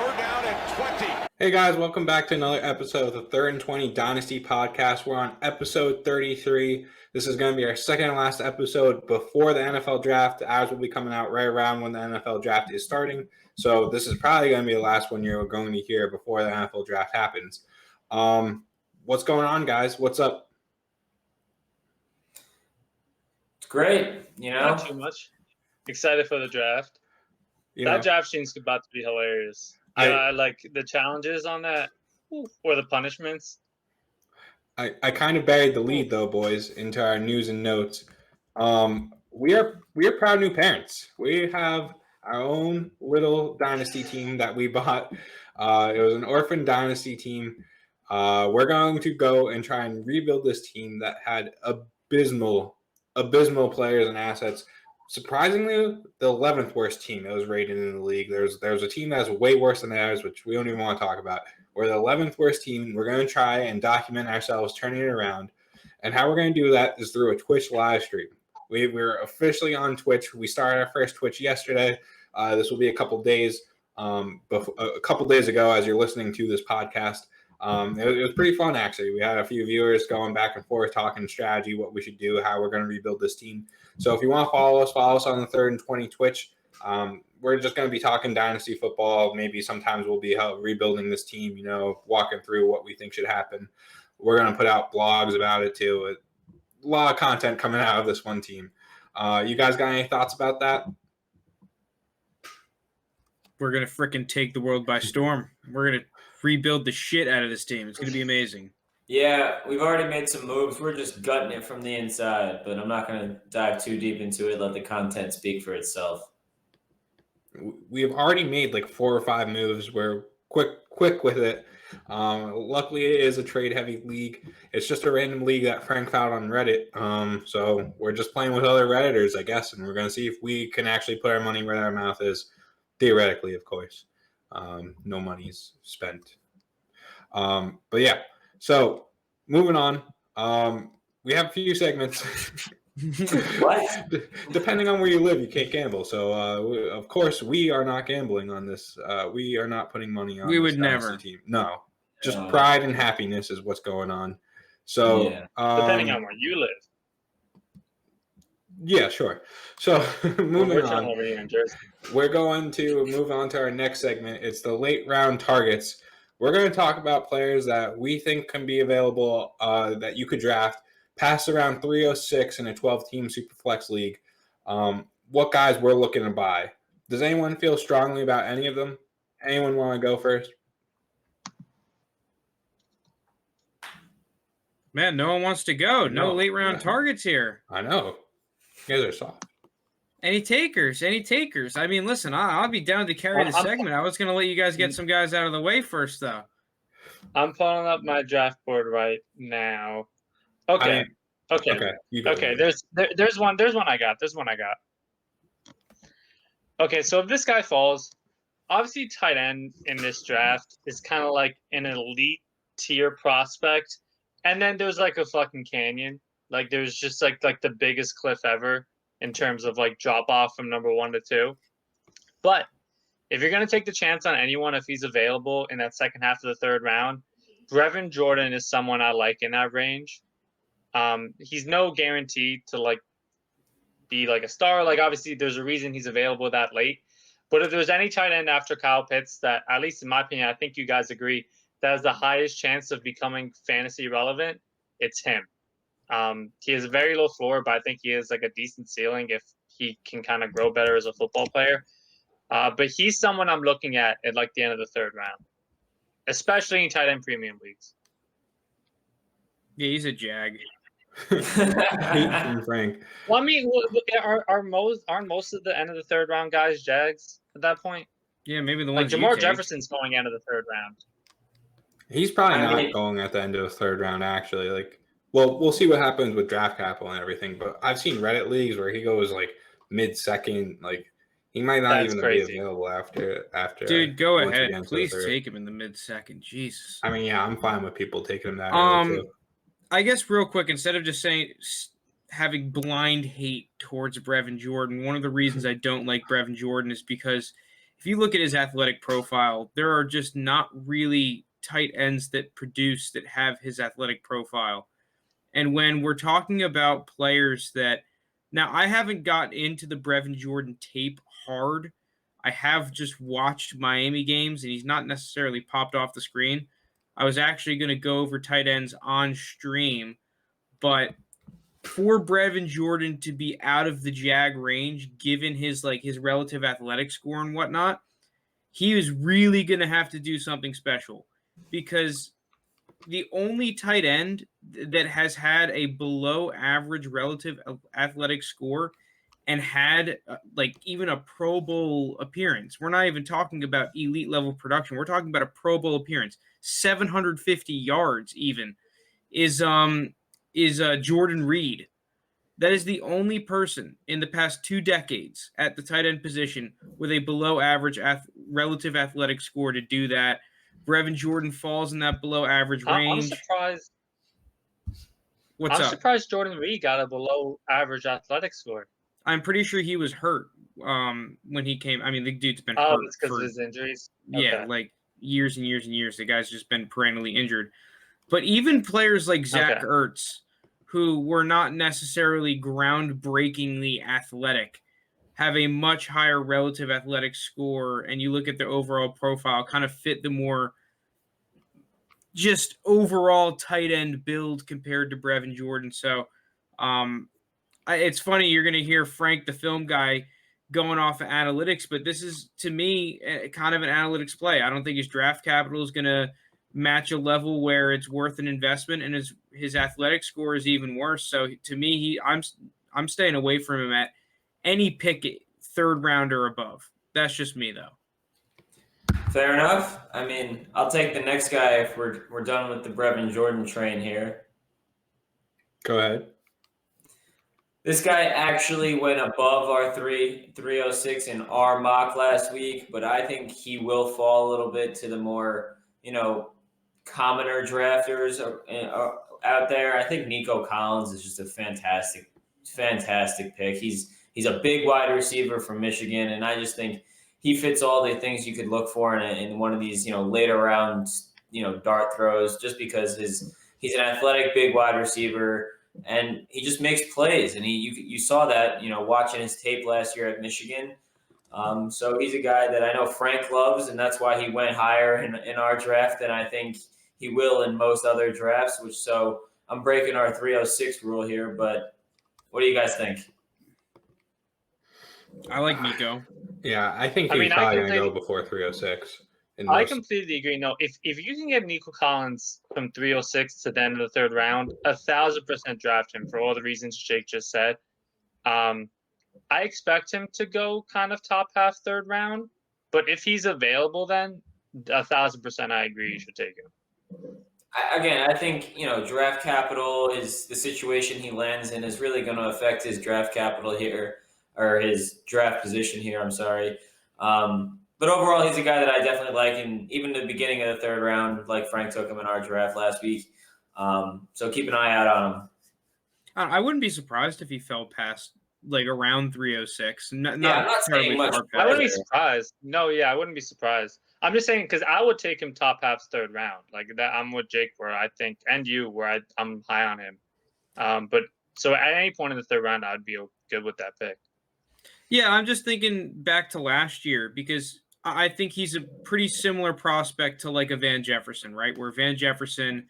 Third down and 20. Hey guys, welcome back to another episode of the 3rd and 20 Dynasty Podcast. We're on episode 33. This is going to be our second and last episode before the NFL draft. Ours will be coming out right around when the NFL draft is starting. So this is probably going to be the last one you're going to hear before the NFL draft happens. What's going on, guys? What's up? It's great, Not too much. Excited for the draft. Draft seems about to be hilarious. I like the challenges on that, or the punishments. I kind of buried the lead though, boys, into our news and notes. We are proud new parents. We have our own little dynasty team that we bought. It was an orphan dynasty team. We're going to go and try and rebuild this team that had abysmal players and assets. Surprisingly, the 11th worst team that was rated in the league. There's a team that's way worse than ours, which we don't even want to talk about. We're the 11th worst team. We're going to try and document ourselves turning it around. And how we're going to do that is through a Twitch live stream. We're officially on Twitch. We started our first Twitch yesterday. This will be a couple days ago as you're listening to this podcast. It was pretty fun, actually. We had a few viewers going back and forth talking strategy, what we should do, how we're going to rebuild this team. So if you want to follow us on the 3rd and 20 Twitch. We're just going to be talking dynasty football. Maybe sometimes we'll be rebuilding this team, walking through what we think should happen. We're going to put out blogs about it too. A lot of content coming out of this one team. You guys got any thoughts about that? We're going to freaking take the world by storm. We're going to rebuild the shit out of this team. It's going to be amazing. Yeah, we've already made some moves. We're just gutting it from the inside, but I'm not going to dive too deep into it. Let the content speak for itself. We have already made like 4 or 5 moves. We're quick with it. Luckily, it is a trade-heavy league. It's just a random league that Frank found on Reddit. So we're just playing with other Redditors, I guess, and we're going to see if we can actually put our money where our mouth is. Theoretically, of course. No money's spent. But yeah. So, moving on, we have a few segments. What? Depending on where you live, you can't gamble. So, of course, we are not gambling on this. We are not putting money on. We this would never. team. No, just pride and happiness is what's going on. So, depending on where you live. Yeah, sure. So, moving on, over here in Jersey. We're going to move on to our next segment. It's the late round targets. We're going to talk about players that we think can be available that you could draft past around 306 in a 12-team Superflex league. What guys we're looking to buy. Does anyone feel strongly about any of them? Anyone want to go first? Man, no one wants to go. No late round targets here. I know. You guys are soft. Any takers? I mean, listen, I'll be down to carry the segment. I was going to let you guys get some guys out of the way first, though. I'm pulling up my draft board right now. Okay. There's one I got. Okay, so if this guy falls, obviously tight end in this draft is kind of like an elite tier prospect, and then there's like a fucking canyon. Like there's just like the biggest cliff ever in terms of like drop off from number 1 to 2. But if you're going to take the chance on anyone, if he's available in that second half of the 3rd round, Brevin Jordan is someone I like in that range. He's no guarantee to like be like a star. Like obviously there's a reason he's available that late. But if there's any tight end after Kyle Pitts that, at least in my opinion, I think you guys agree, that has the highest chance of becoming fantasy relevant, it's him. He has a very low floor, but I think he has like a decent ceiling if he can kind of grow better as a football player. But he's someone I'm looking at like the end of the 3rd round, especially in tight end premium leagues. Yeah, he's a jag. Frank. Well, I mean, aren't most of the end of the 3rd round guys jags at that point? Yeah, maybe the like ones Jamar Jefferson's going end of the 3rd round. He's probably not going at the end of the 3rd round, actually. Like, well, we'll see what happens with draft capital and everything. But I've seen Reddit leagues where he goes like mid-second. Like, he might not even be available after. Dude, go ahead. Please take him in the mid-second. Jesus. I mean, yeah, I'm fine with people taking him that early too. I guess real quick, instead of just saying having blind hate towards Brevin Jordan, one of the reasons I don't like Brevin Jordan is because if you look at his athletic profile, there are just not really tight ends that produce that have his athletic profile. And when we're talking about players that now I haven't got into the Brevin Jordan tape hard. I have just watched Miami games, and he's not necessarily popped off the screen. I was actually going to go over tight ends on stream, but for Brevin Jordan to be out of the Jag range, given his relative athletic score and whatnot, he was really going to have to do something special, because the only tight end that has had a below average relative athletic score and had even a Pro Bowl appearance. We're not even talking about elite level production. We're talking about a Pro Bowl appearance, 750 yards even, is Jordan Reed. That is the only person in the past 2 decades at the tight end position with a below average relative athletic score to do that. Brevin Jordan falls in that below average range. I'm surprised. What's up? I'm surprised Jordan Reed got a below average athletic score. I'm pretty sure he was hurt when he came. I mean, the dude's been hurt. Oh, it's because of his injuries? Yeah, Okay. Years and years and years. The guy's just been perennially injured. But even players like Zach Ertz, who were not necessarily groundbreakingly athletic, have a much higher relative athletic score, and you look at their overall profile, kind of fit the more just overall tight end build compared to Brevin Jordan. So it's funny, you're going to hear Frank, the film guy, going off of analytics, but this is, to me, kind of an analytics play. I don't think his draft capital is going to match a level where it's worth an investment, and his athletic score is even worse. So to me, I'm staying away from him at any pick, 3rd round or above. That's just me, though. Fair enough. I mean, I'll take the next guy if we're done with the Brevin Jordan train here. Go ahead. This guy actually went above our 306 in our mock last week, but I think he will fall a little bit to the more, commoner drafters out there. I think Nico Collins is just a fantastic pick. He's a big wide receiver from Michigan, and I just think he fits all the things you could look for in one of these, later round, dart throws, just because he's an athletic big wide receiver. And he just makes plays, and you saw that, watching his tape last year at Michigan. So he's a guy that I know Frank loves, and that's why he went higher in our draft than I think he will in most other drafts. So I'm breaking our 306 rule here, but what do you guys think? I like Nico. Yeah, I think he's probably going to go before 306. I completely agree. No, if you can get Nico Collins from 306 to the end of the 3rd round, 1,000% draft him for all the reasons Jake just said. I expect him to go kind of top half 3rd round, but if he's available, then 1,000% I agree you should take him. I think draft capital is the situation he lands in is really going to affect his draft capital here, or his draft position here. I'm sorry. But overall, he's a guy that I definitely like, and even the beginning of the 3rd round, like Frank took him in our draft last week. So keep an eye out on him. I wouldn't be surprised if he fell past around 306. I'm not saying much. I wouldn't be surprised. No, yeah, I wouldn't be surprised. I'm just saying because I would take him top half 3rd round. Like that, I'm with Jake where I think, and you where I'm high on him. But so at any point in the 3rd round, I'd be good with that pick. Yeah, I'm just thinking back to last year because I think he's a pretty similar prospect to a Van Jefferson, right? Where Van Jefferson,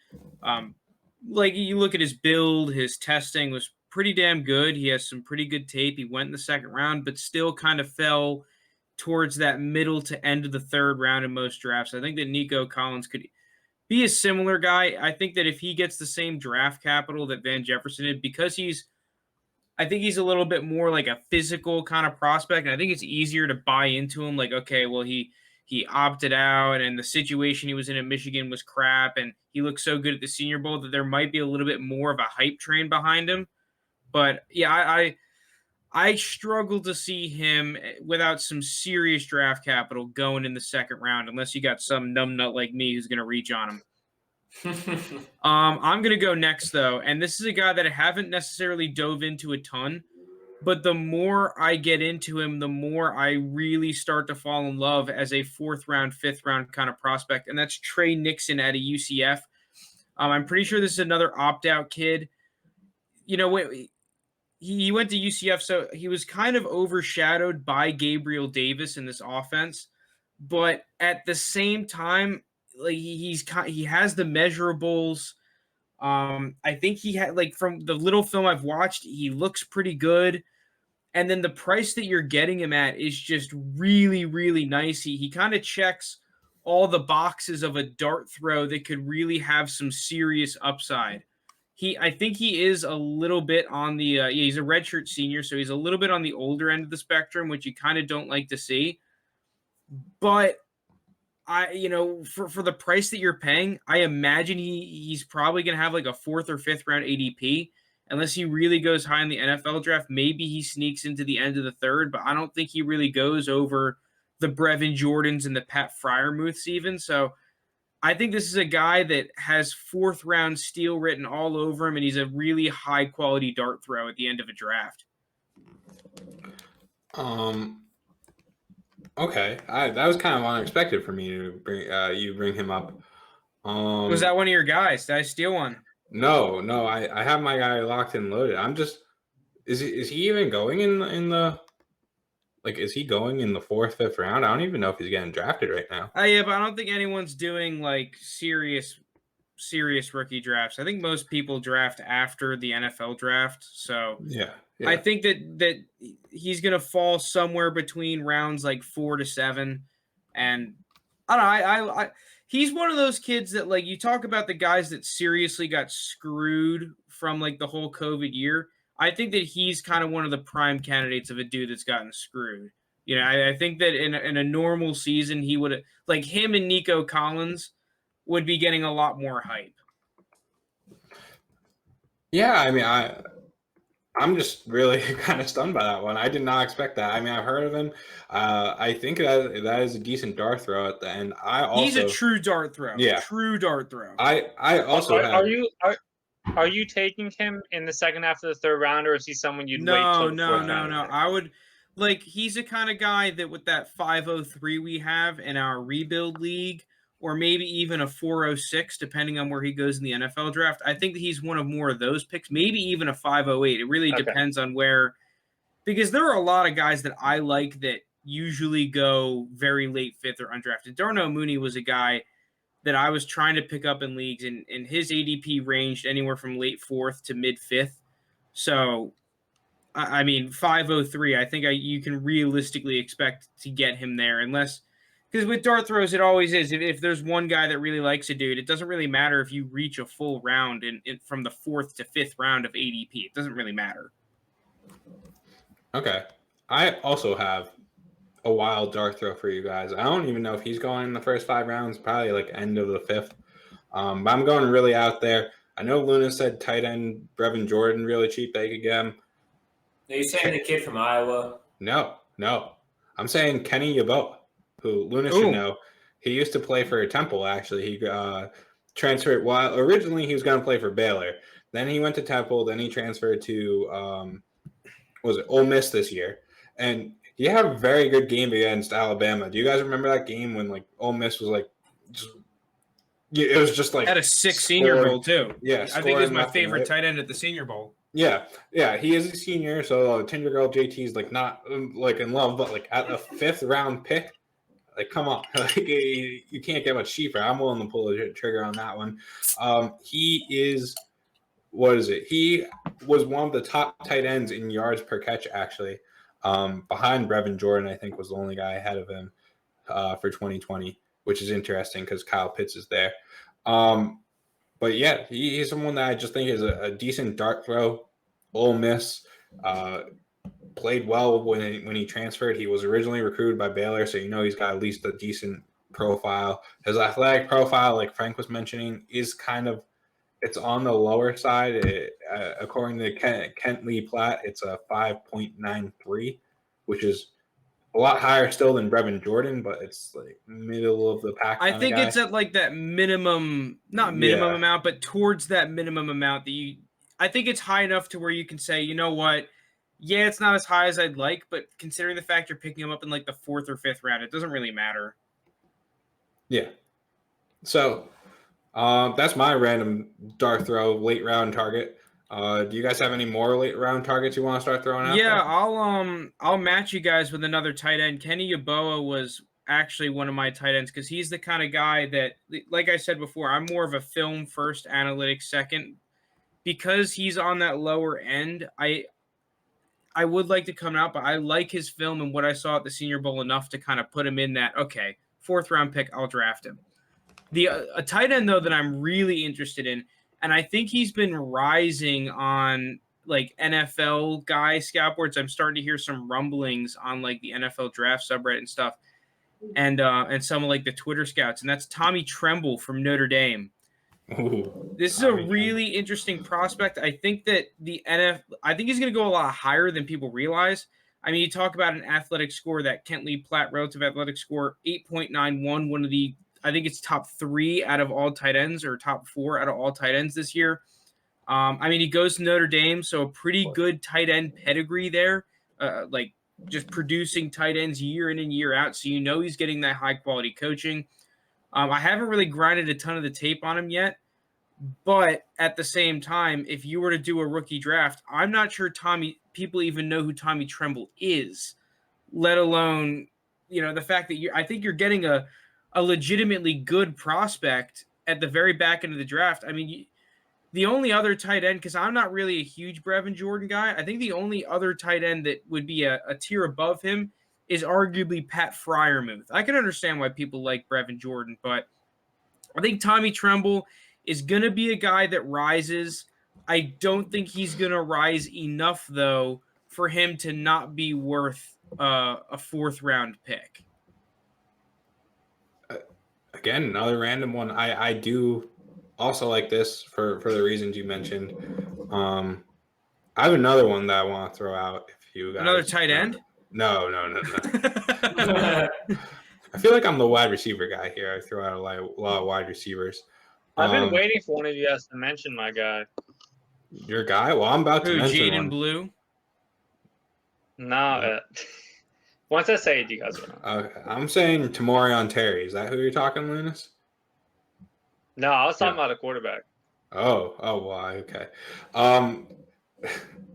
you look at his build, his testing was pretty damn good. He has some pretty good tape. He went in the 2nd round, but still kind of fell towards that middle to end of the 3rd round in most drafts. I think that Nico Collins could be a similar guy. I think that if he gets the same draft capital that Van Jefferson did, because I think he's a little bit more like a physical kind of prospect, and I think it's easier to buy into him. Okay, well, he opted out, and the situation he was in at Michigan was crap, and he looked so good at the Senior Bowl that there might be a little bit more of a hype train behind him. But, yeah, I struggle to see him without some serious draft capital going in the 2nd round, unless you got some numbnut like me who's going to reach on him. I'm going to go next, though, and this is a guy that I haven't necessarily dove into a ton, But the more I get into him, the more I really start to fall in love as a 4th round, 5th round kind of prospect. And that's Trey Nixon at a UCF. I'm pretty sure this is another opt-out kid. You know, he went to UCF, so he was kind of overshadowed by Gabriel Davis in this offense. But at the same time, like he has the measurables. I think he had, like, from the little film I've watched, he looks pretty good. And then the price that you're getting him at is just really, really nice. He kind of checks all the boxes of a dart throw that could really have some serious upside. I think he is a little bit on the he's a redshirt senior, so he's a little bit on the older end of the spectrum, which you kind of don't like to see. But for the price that you're paying, I imagine he's probably going to have like a 4th or 5th round ADP. Unless he really goes high in the NFL draft, maybe he sneaks into the end of the 3rd, but I don't think he really goes over the Brevin Jordans and the Pat Freiermuths even. So I think this is a guy that has 4th round steal written all over him, and he's a really high quality dart throw at the end of a draft. Okay, that was kind of unexpected for me to bring him up. Was that one of your guys? Did I steal one? No, I have my guy locked and loaded. I'm just, is he even going in the like, is he going in the 4th, 5th round? I don't even know if he's getting drafted right now. Yeah, but I don't think anyone's doing like serious rookie drafts. I think most people draft after the NFL draft. So yeah. I think that he's gonna fall somewhere between rounds like 4 to 7, and I don't know. I he's one of those kids that, like, you talk about the guys that seriously got screwed from like the whole COVID year. I think that he's kind of one of the prime candidates of a dude that's gotten screwed. You know, I think that in a normal season, he would, like, him and Nico Collins would be getting a lot more hype. Yeah, I mean, I'm just really kind of stunned by that one. I did not expect that. I mean, I've heard of him. I think that is a decent dart throw at the end. He's a true dart throw. Yeah, true dart throw. I also Are you taking him in the second half of the 3rd round, or is he someone you'd wait till the 4th round? No. I would, like, he's the kind of guy that with that 503 we have in our rebuild league, or maybe even a 406, depending on where he goes in the NFL draft, I think that he's one of more of those picks, maybe even a 508. It really depends on where, because there are a lot of guys that I like that usually go very late 5th or undrafted. Darnell Mooney was a guy that I was trying to pick up in leagues, and his ADP ranged anywhere from late 4th to mid 5th. So, I mean, 503, I think you can realistically expect to get him there, unless, because with dart throws, it always is. If there's one guy that really likes a dude, it doesn't really matter if you reach a full round from the 4th to 5th round of ADP. It doesn't really matter. Okay. I also have a wild dart throw for you guys. I don't even know if he's going in the first 5 rounds, probably like end of the 5th. But I'm going really out there. I know Luna said tight end Brevin Jordan really cheap. They could get him. Are you saying the kid from Iowa? No. I'm saying Kenny Yeboah, who Luna should know. He used to play for Temple, actually. He transferred. Well, originally he was going to play for Baylor. Then he went to Temple. Then he transferred to Ole Miss this year. And he had a very good game against Alabama. Do you guys remember that game when, like, Ole Miss was like, it was just like had a 6 Senior Bowl too. Yeah, I think he's my favorite tight end at the Senior Bowl. Yeah, he is a senior, so Tinder Girl JT is like not like in love, but like at a 5th round pick, like, come on, like, you can't get much cheaper. I'm willing to pull the trigger on that one. He is, what is it? He was one of the top tight ends in yards per catch, actually. Behind Brevin Jordan, I think, was the only guy ahead of him for 2020, which is interesting because Kyle Pitts is there. But yeah, he's someone that I just think is a decent dart throw. Ole Miss played well when he transferred. He was originally recruited by Baylor, so he's got at least a decent profile. His athletic profile, like Frank was mentioning, is kind of, it's on the lower side. According to Kent Lee Platt, it's a 5.93, which is a lot higher still than Brevin Jordan, but it's like middle of the pack. I think it's at like that minimum, not minimum amount, but towards that minimum amount that I think it's high enough to where you can say, you know what, yeah, it's not as high as I'd like, but considering the fact you're picking him up in like the 4th or 5th round, it doesn't really matter. Yeah. So that's my random dart throw late round target. Do you guys have any more late round targets you want to start throwing out Yeah, there? I'll match you guys with another tight end. Kenny Yeboah was actually one of my tight ends because he's the kind of guy that, like I said before, I'm more of a film first, analytics second. Because he's on that lower end, I would like to come out, but I like his film and what I saw at the Senior Bowl enough to kind of put him in that, okay, 4th round pick, I'll draft him. A tight end, though, that I'm really interested in, and I think he's been rising on like NFL guy scout boards. I'm starting to hear some rumblings on like the NFL draft subreddit and stuff, and some of like the Twitter scouts, and that's Tommy Tremble from Notre Dame. Ooh, This is a really interesting prospect. I think that I think he's going to go a lot higher than people realize. I mean, you talk about an athletic score, that Kent Lee Platt relative athletic score, 8.91, one of the, I think it's top 3 out of all tight ends or top 4 out of all tight ends this year. I mean, he goes to Notre Dame, so a pretty good tight end pedigree there, like just producing tight ends year in and year out. So he's getting that high quality coaching. I haven't really grinded a ton of the tape on him yet, but at the same time, if you were to do a rookie draft, I'm not sure people even know who Tommy Tremble is, let alone, the fact that I think you're getting a legitimately good prospect at the very back end of the draft. I mean, the only other tight end, because I'm not really a huge Brevin Jordan guy, I think the only other tight end that would be a tier above him is arguably Pat Freiermuth. I can understand why people like Brevin Jordan, but I think Tommy Tremble is going to be a guy that rises. I don't think he's going to rise enough, though, for him to not be worth a 4th round pick. Again, another random one. I do also like this for the reasons you mentioned. I have another one that I want to throw out. If you guys Another tight end? No. I feel like I'm the wide receiver guy here. I throw out a lot of wide receivers. I've been waiting for one of you guys to mention my guy. Your guy? Well, I'm about to mention Jaden one. Blue? No. Once I say it, you guys will know. Okay. I'm saying Tamorion Terry. Is that who you're talking, Lounis? No, I was talking about a quarterback. Oh, why? Okay.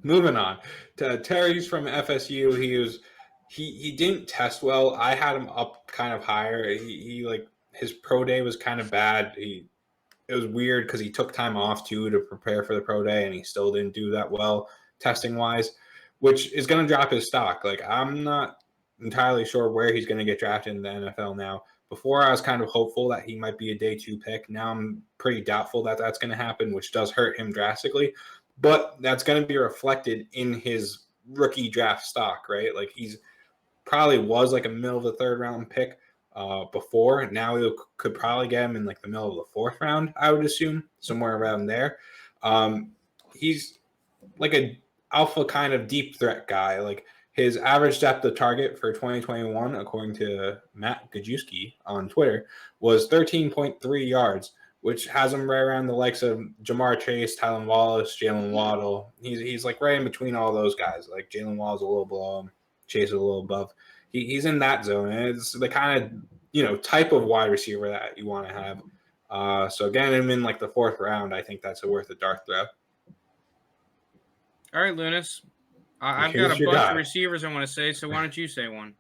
Moving on. Terry's from FSU. He didn't test well. I had him up kind of higher. He like his pro day was kind of bad. It was weird because he took time off too to prepare for the pro day, and he still didn't do that well testing wise, which is going to drop his stock. Like, I'm not entirely sure where he's going to get drafted in the NFL now. Before, I was kind of hopeful that he might be a day 2 pick. Now I'm pretty doubtful that that's going to happen, which does hurt him drastically. But that's going to be reflected in his rookie draft stock, right? Like, he's probably was like a middle of the 3rd round pick before. Now we could probably get him in like the middle of the 4th round, I would assume, somewhere around there. He's like a alpha kind of deep threat guy. Like, his average depth of target for 2021, according to Matt Gajewski on Twitter, was 13.3 yards, which has him right around the likes of Jamar Chase, Tylan Wallace, Jalen Waddle. He's like right in between all those guys. Like, Jalen Waddle's a little below him, Chase is a little above. He's in that zone, and it's the kind of type of wide receiver that you want to have. So again, him in like the 4th round, I think that's worth a dart throw. All right, Lounis. I've got a bunch of receivers I want to say, so why don't you say one?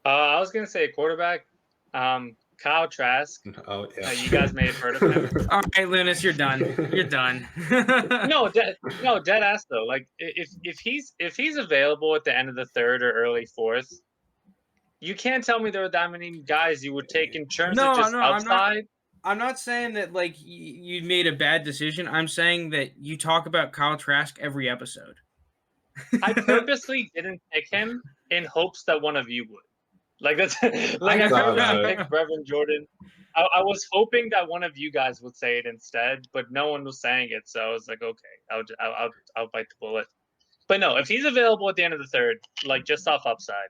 I was going to say quarterback, Kyle Trask. Oh, yeah. You guys may have heard of him. All right, Lounis, you're done. You're done. Dead ass though. Like, if he's available at the end of the 3rd or early 4th, you can't tell me there are that many guys you would take in terms of just upside. I'm not saying that like you made a bad decision. I'm saying that you talk about Kyle Trask every episode. I purposely didn't pick him in hopes that one of you would. Like, that's like I purposely picked Brevin Jordan. I was hoping that one of you guys would say it instead, but no one was saying it, so I was like, okay, I'll bite the bullet. But no, if he's available at the end of the 3rd, like just off upside.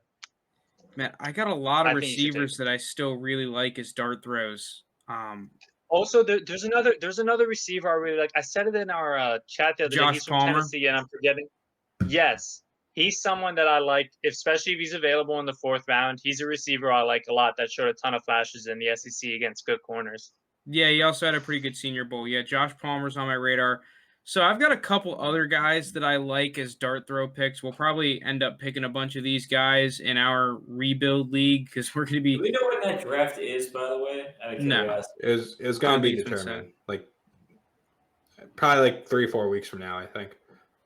Man, I got a lot of receivers that I still really like as dart throws. Also, there's another receiver I really like. I said it in our chat the other day. He's from Tennessee, and I'm forgetting. Yes, he's someone that I like, especially if he's available in the 4th round. He's a receiver I like a lot that showed a ton of flashes in the SEC against good corners. Yeah, he also had a pretty good Senior Bowl. Yeah, Josh Palmer's on my radar. So I've got a couple other guys that I like as dart throw picks. We'll probably end up picking a bunch of these guys in our rebuild league because we're going to be. Do we know when that draft is, by the way? Out of No. curiosity. It's I going don't to be think it's been determined. Like probably like 3-4 weeks from now, I think.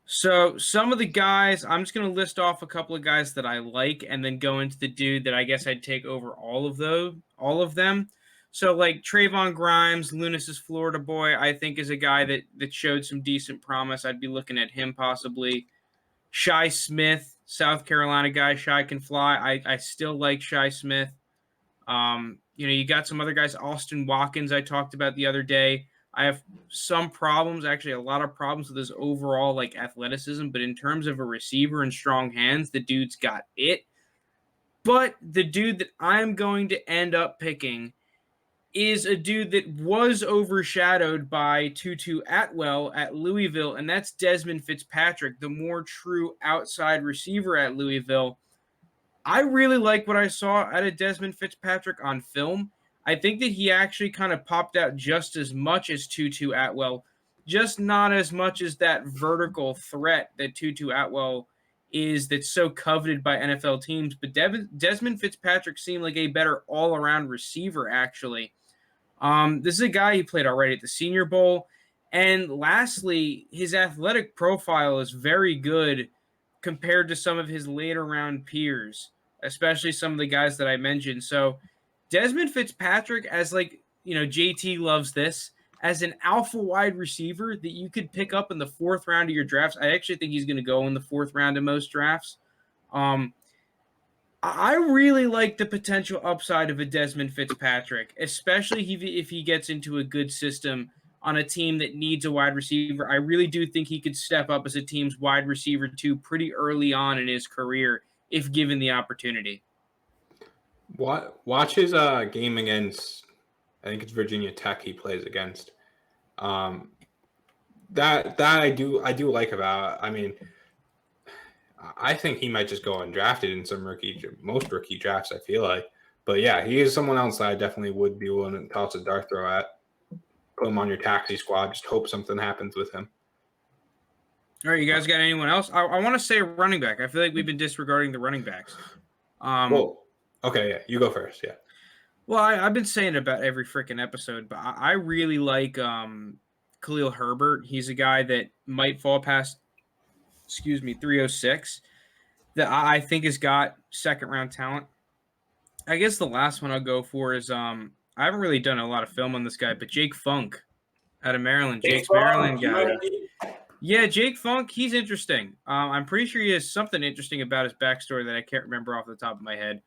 So some of the guys, I'm just going to list off a couple of guys that I like and then go into the dude that I guess I'd take over all of them. So like Trayvon Grimes, Lounis's Florida boy, I think is a guy that showed some decent promise. I'd be looking at him possibly. Shi Smith, South Carolina guy. Shi can fly. I still like Shi Smith. You got some other guys. Austin Watkins, I talked about the other day. I have some problems, actually a lot of problems with his overall like athleticism, but in terms of a receiver and strong hands, the dude's got it. But the dude that I'm going to end up picking is a dude that was overshadowed by Tutu Atwell at Louisville, and that's Desmond Fitzpatrick, the more true outside receiver at Louisville. I really like what I saw out of Desmond Fitzpatrick on film. I think that he actually kind of popped out just as much as Tutu Atwell, just not as much as that vertical threat that Tutu Atwell is that's so coveted by NFL teams. But Desmond Fitzpatrick seemed like a better all-around receiver, actually. This is a guy who played already at the Senior Bowl. And lastly, his athletic profile is very good compared to some of his later round peers, especially some of the guys that I mentioned. So Desmond Fitzpatrick, as JT loves this, as an alpha wide receiver that you could pick up in the 4th round of your drafts. I actually think he's going to go in the 4th round in most drafts. I really like the potential upside of a Desmond Fitzpatrick, especially if he gets into a good system on a team that needs a wide receiver. I really do think he could step up as a team's wide receiver too pretty early on in his career if given the opportunity. Watch his game against, I think it's Virginia Tech he plays against. That I do like about. I mean, I think he might just go undrafted in most rookie drafts, I feel like. But yeah, he is someone else that I definitely would be willing to toss a dart throw at. Put him on your taxi squad. Just hope something happens with him. All right, you guys got anyone else? I want to say running back. I feel like we've been disregarding the running backs. Okay, yeah, you go first, yeah. Well, I've been saying it about every freaking episode, but I really like Khalil Herbert. He's a guy that might fall past, 306, that I think has got 2nd round talent. I guess the last one I'll go for is I haven't really done a lot of film on this guy, but Jake Funk out of Maryland. Jake's Maryland guy. Yeah, Jake Funk, he's interesting. I'm pretty sure he has something interesting about his backstory that I can't remember off the top of my head.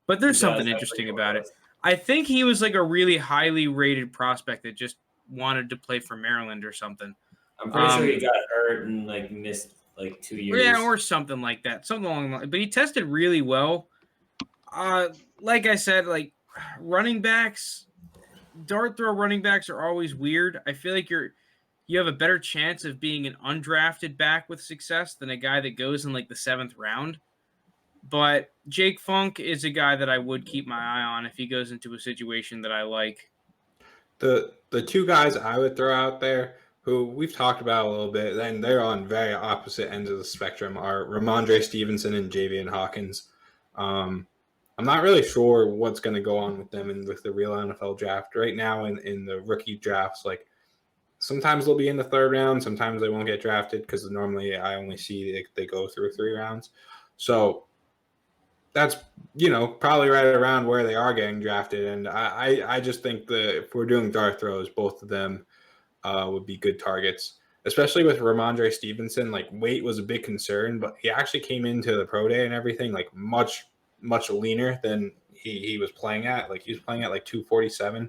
But there's something interesting about it. I think he was like a really highly rated prospect that just wanted to play for Maryland or something. I'm pretty sure he got hurt and missed 2 years. Yeah, or something like that. Something along the line. But he tested really well. Like I said, running backs, dart throw running backs are always weird. I feel like you have a better chance of being an undrafted back with success than a guy that goes in the 7th round. But Jake Funk is a guy that I would keep my eye on if he goes into a situation that I like. The 2 guys I would throw out there who we've talked about a little bit, and they're on very opposite ends of the spectrum, are Ramondre Stevenson and Javian Hawkins. I'm not really sure what's going to go on with them and with the real NFL draft right now. In the rookie drafts, sometimes they'll be in the 3rd round, sometimes they won't get drafted because normally I only see they go through 3 rounds. So that's probably right around where they are getting drafted, and I just think that if we're doing dart throws, both of them would be good targets, especially with Ramondre Stevenson. Weight was a big concern, but he actually came into the pro day and everything much leaner than he was playing at. He was playing at 247,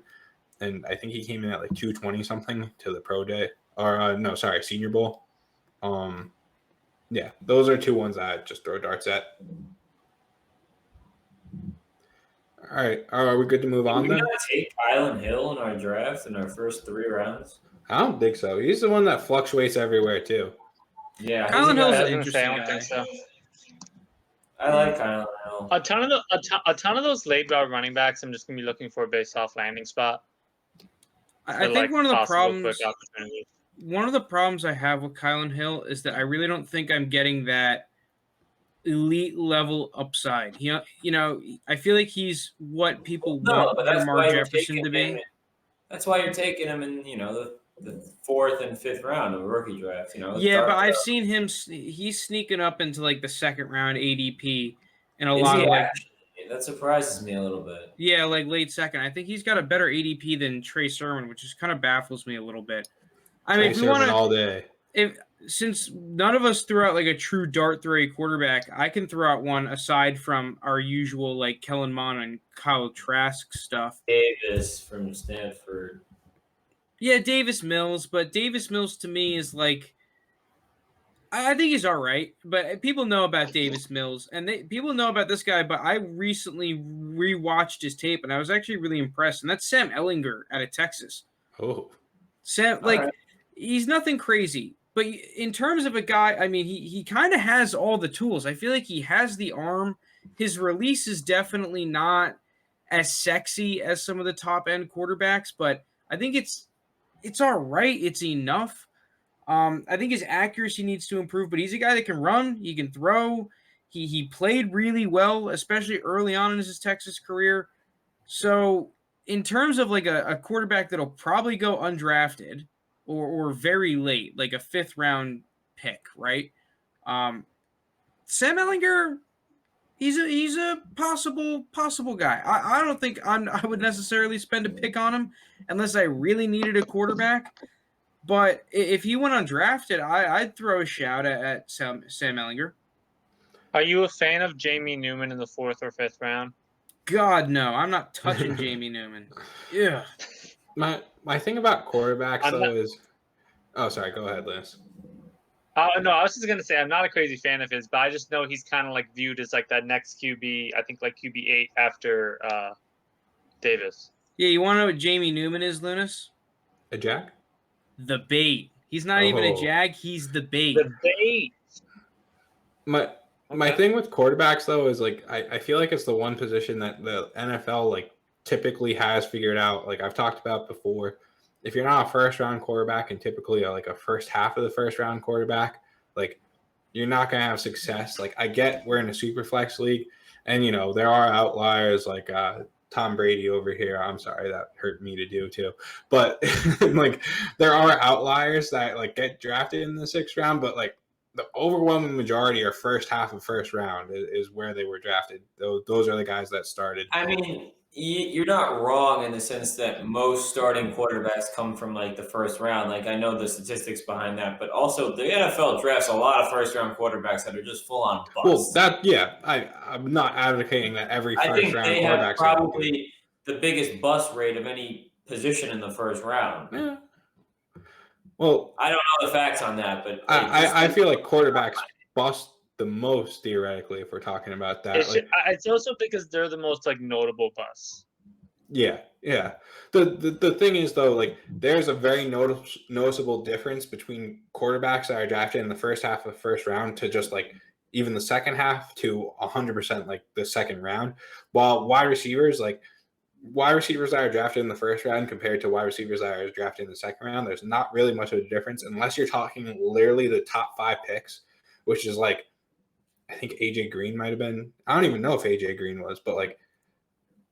and I think he came in at 220 something to the pro day, or Senior Bowl. Yeah, those are 2 ones I just throw darts at. All right, are we good to move on then? Did we not take Kylan Hill in our draft in our first 3 rounds? I don't think so. He's the one that fluctuates everywhere too. Yeah, he's Kylan a Hill's guy- an I was gonna say, I interesting don't guy. think so. I like Kylan Hill. A ton of those late round running backs, I'm just gonna be looking for based off landing spot. I for, think like, possible quick one opportunities. of the problems I have with Kylan Hill is that I really don't think I'm getting that elite level upside. I feel like he's what people No, want but that's Lamar why you're Jefferson taking to be. him. That's why you're taking him in, the 4th and 5th round of a rookie draft. Yeah, but Start I've out. seen him. He's sneaking up into like the second round ADP and a Is lot he of like actually? That surprises me a little bit. yeah, like late second. I think he's got a better ADP than Trey Sermon, which just kind of baffles me a little bit. I mean, Trey if we Sermon want to, all day. since none of us threw out like a true dart throw quarterback, I can throw out one aside from our usual like Kellen Mond and Kyle Trask stuff. Davis from Stanford. Yeah, Davis Mills, but Davis Mills to me is like, I think he's all right, but people know about Davis Mills, and people know about this guy. But I recently rewatched his tape, and I was actually really impressed. And that's Sam Ehlinger out of Texas. Oh, Sam, All right. he's nothing crazy, but in terms of a guy, I mean, he kind of has all the tools. I feel like he has the arm. His release is definitely not as sexy as some of the top end quarterbacks, but I think it's all right. It's enough. I think his accuracy needs to improve, but he's a guy that can run. He can throw. He played really well, especially early on in his Texas career. So in terms of like a quarterback that'll probably go undrafted or very late, like a 5th round pick, right? Sam Ehlinger, he's a possible guy. I don't think I would necessarily spend a pick on him unless I really needed a quarterback. But if he went undrafted, I'd throw a shout at Sam Ehlinger. Are you a fan of Jamie Newman in the 4th or 5th round? God, no. I'm not touching Jamie Newman. Yeah. my thing about quarterbacks I'm though not- is, oh sorry, go ahead, Lance. No, I was just gonna say I'm not a crazy fan of his, but I just know he's kind of like viewed as like that next QB. I think like QB8 after Davis. Yeah, you want to know what Jamie Newman is, Lounis? A Jack? The bait. He's not even a Oh. jag. He's the bait. The bait. My Okay. thing with quarterbacks though is like I feel like it's the one position that the NFL like typically has figured out. Like I've talked about before, if you're not a 1st round quarterback and typically like a first half of the 1st round quarterback, like you're not gonna have success. Like I get we're in a super flex league, and there are outliers like Tom Brady over here. I'm sorry, that hurt me to do too. But like there are outliers that like get drafted in the 6th round, but like the overwhelming majority are first half of 1st round is where they were drafted. Those are the guys that started. I mean, you're not wrong in the sense that most starting quarterbacks come from like the 1st round. Like I know the statistics behind that, but also the NFL drafts a lot of 1st round quarterbacks that are just full on busts. Well, I'm not advocating that every I first think round they have quarterback's gonna be good. probably the biggest bust rate of any position in the 1st round. Yeah. Well, I don't know the facts on that, but I feel like quarterbacks bust the most theoretically if we're talking about that. It's also because they're the most like notable busts. Yeah. The thing is though, like there's a very noticeable difference between quarterbacks that are drafted in the first half of the 1st round to just like even the second half to 100% like the 2nd round. While wide receivers that are drafted in the 1st round compared to wide receivers that are drafted in the 2nd round, there's not really much of a difference unless you're talking literally the top 5 picks, which is like, I think AJ Green might have been. I don't even know if AJ Green was, but like,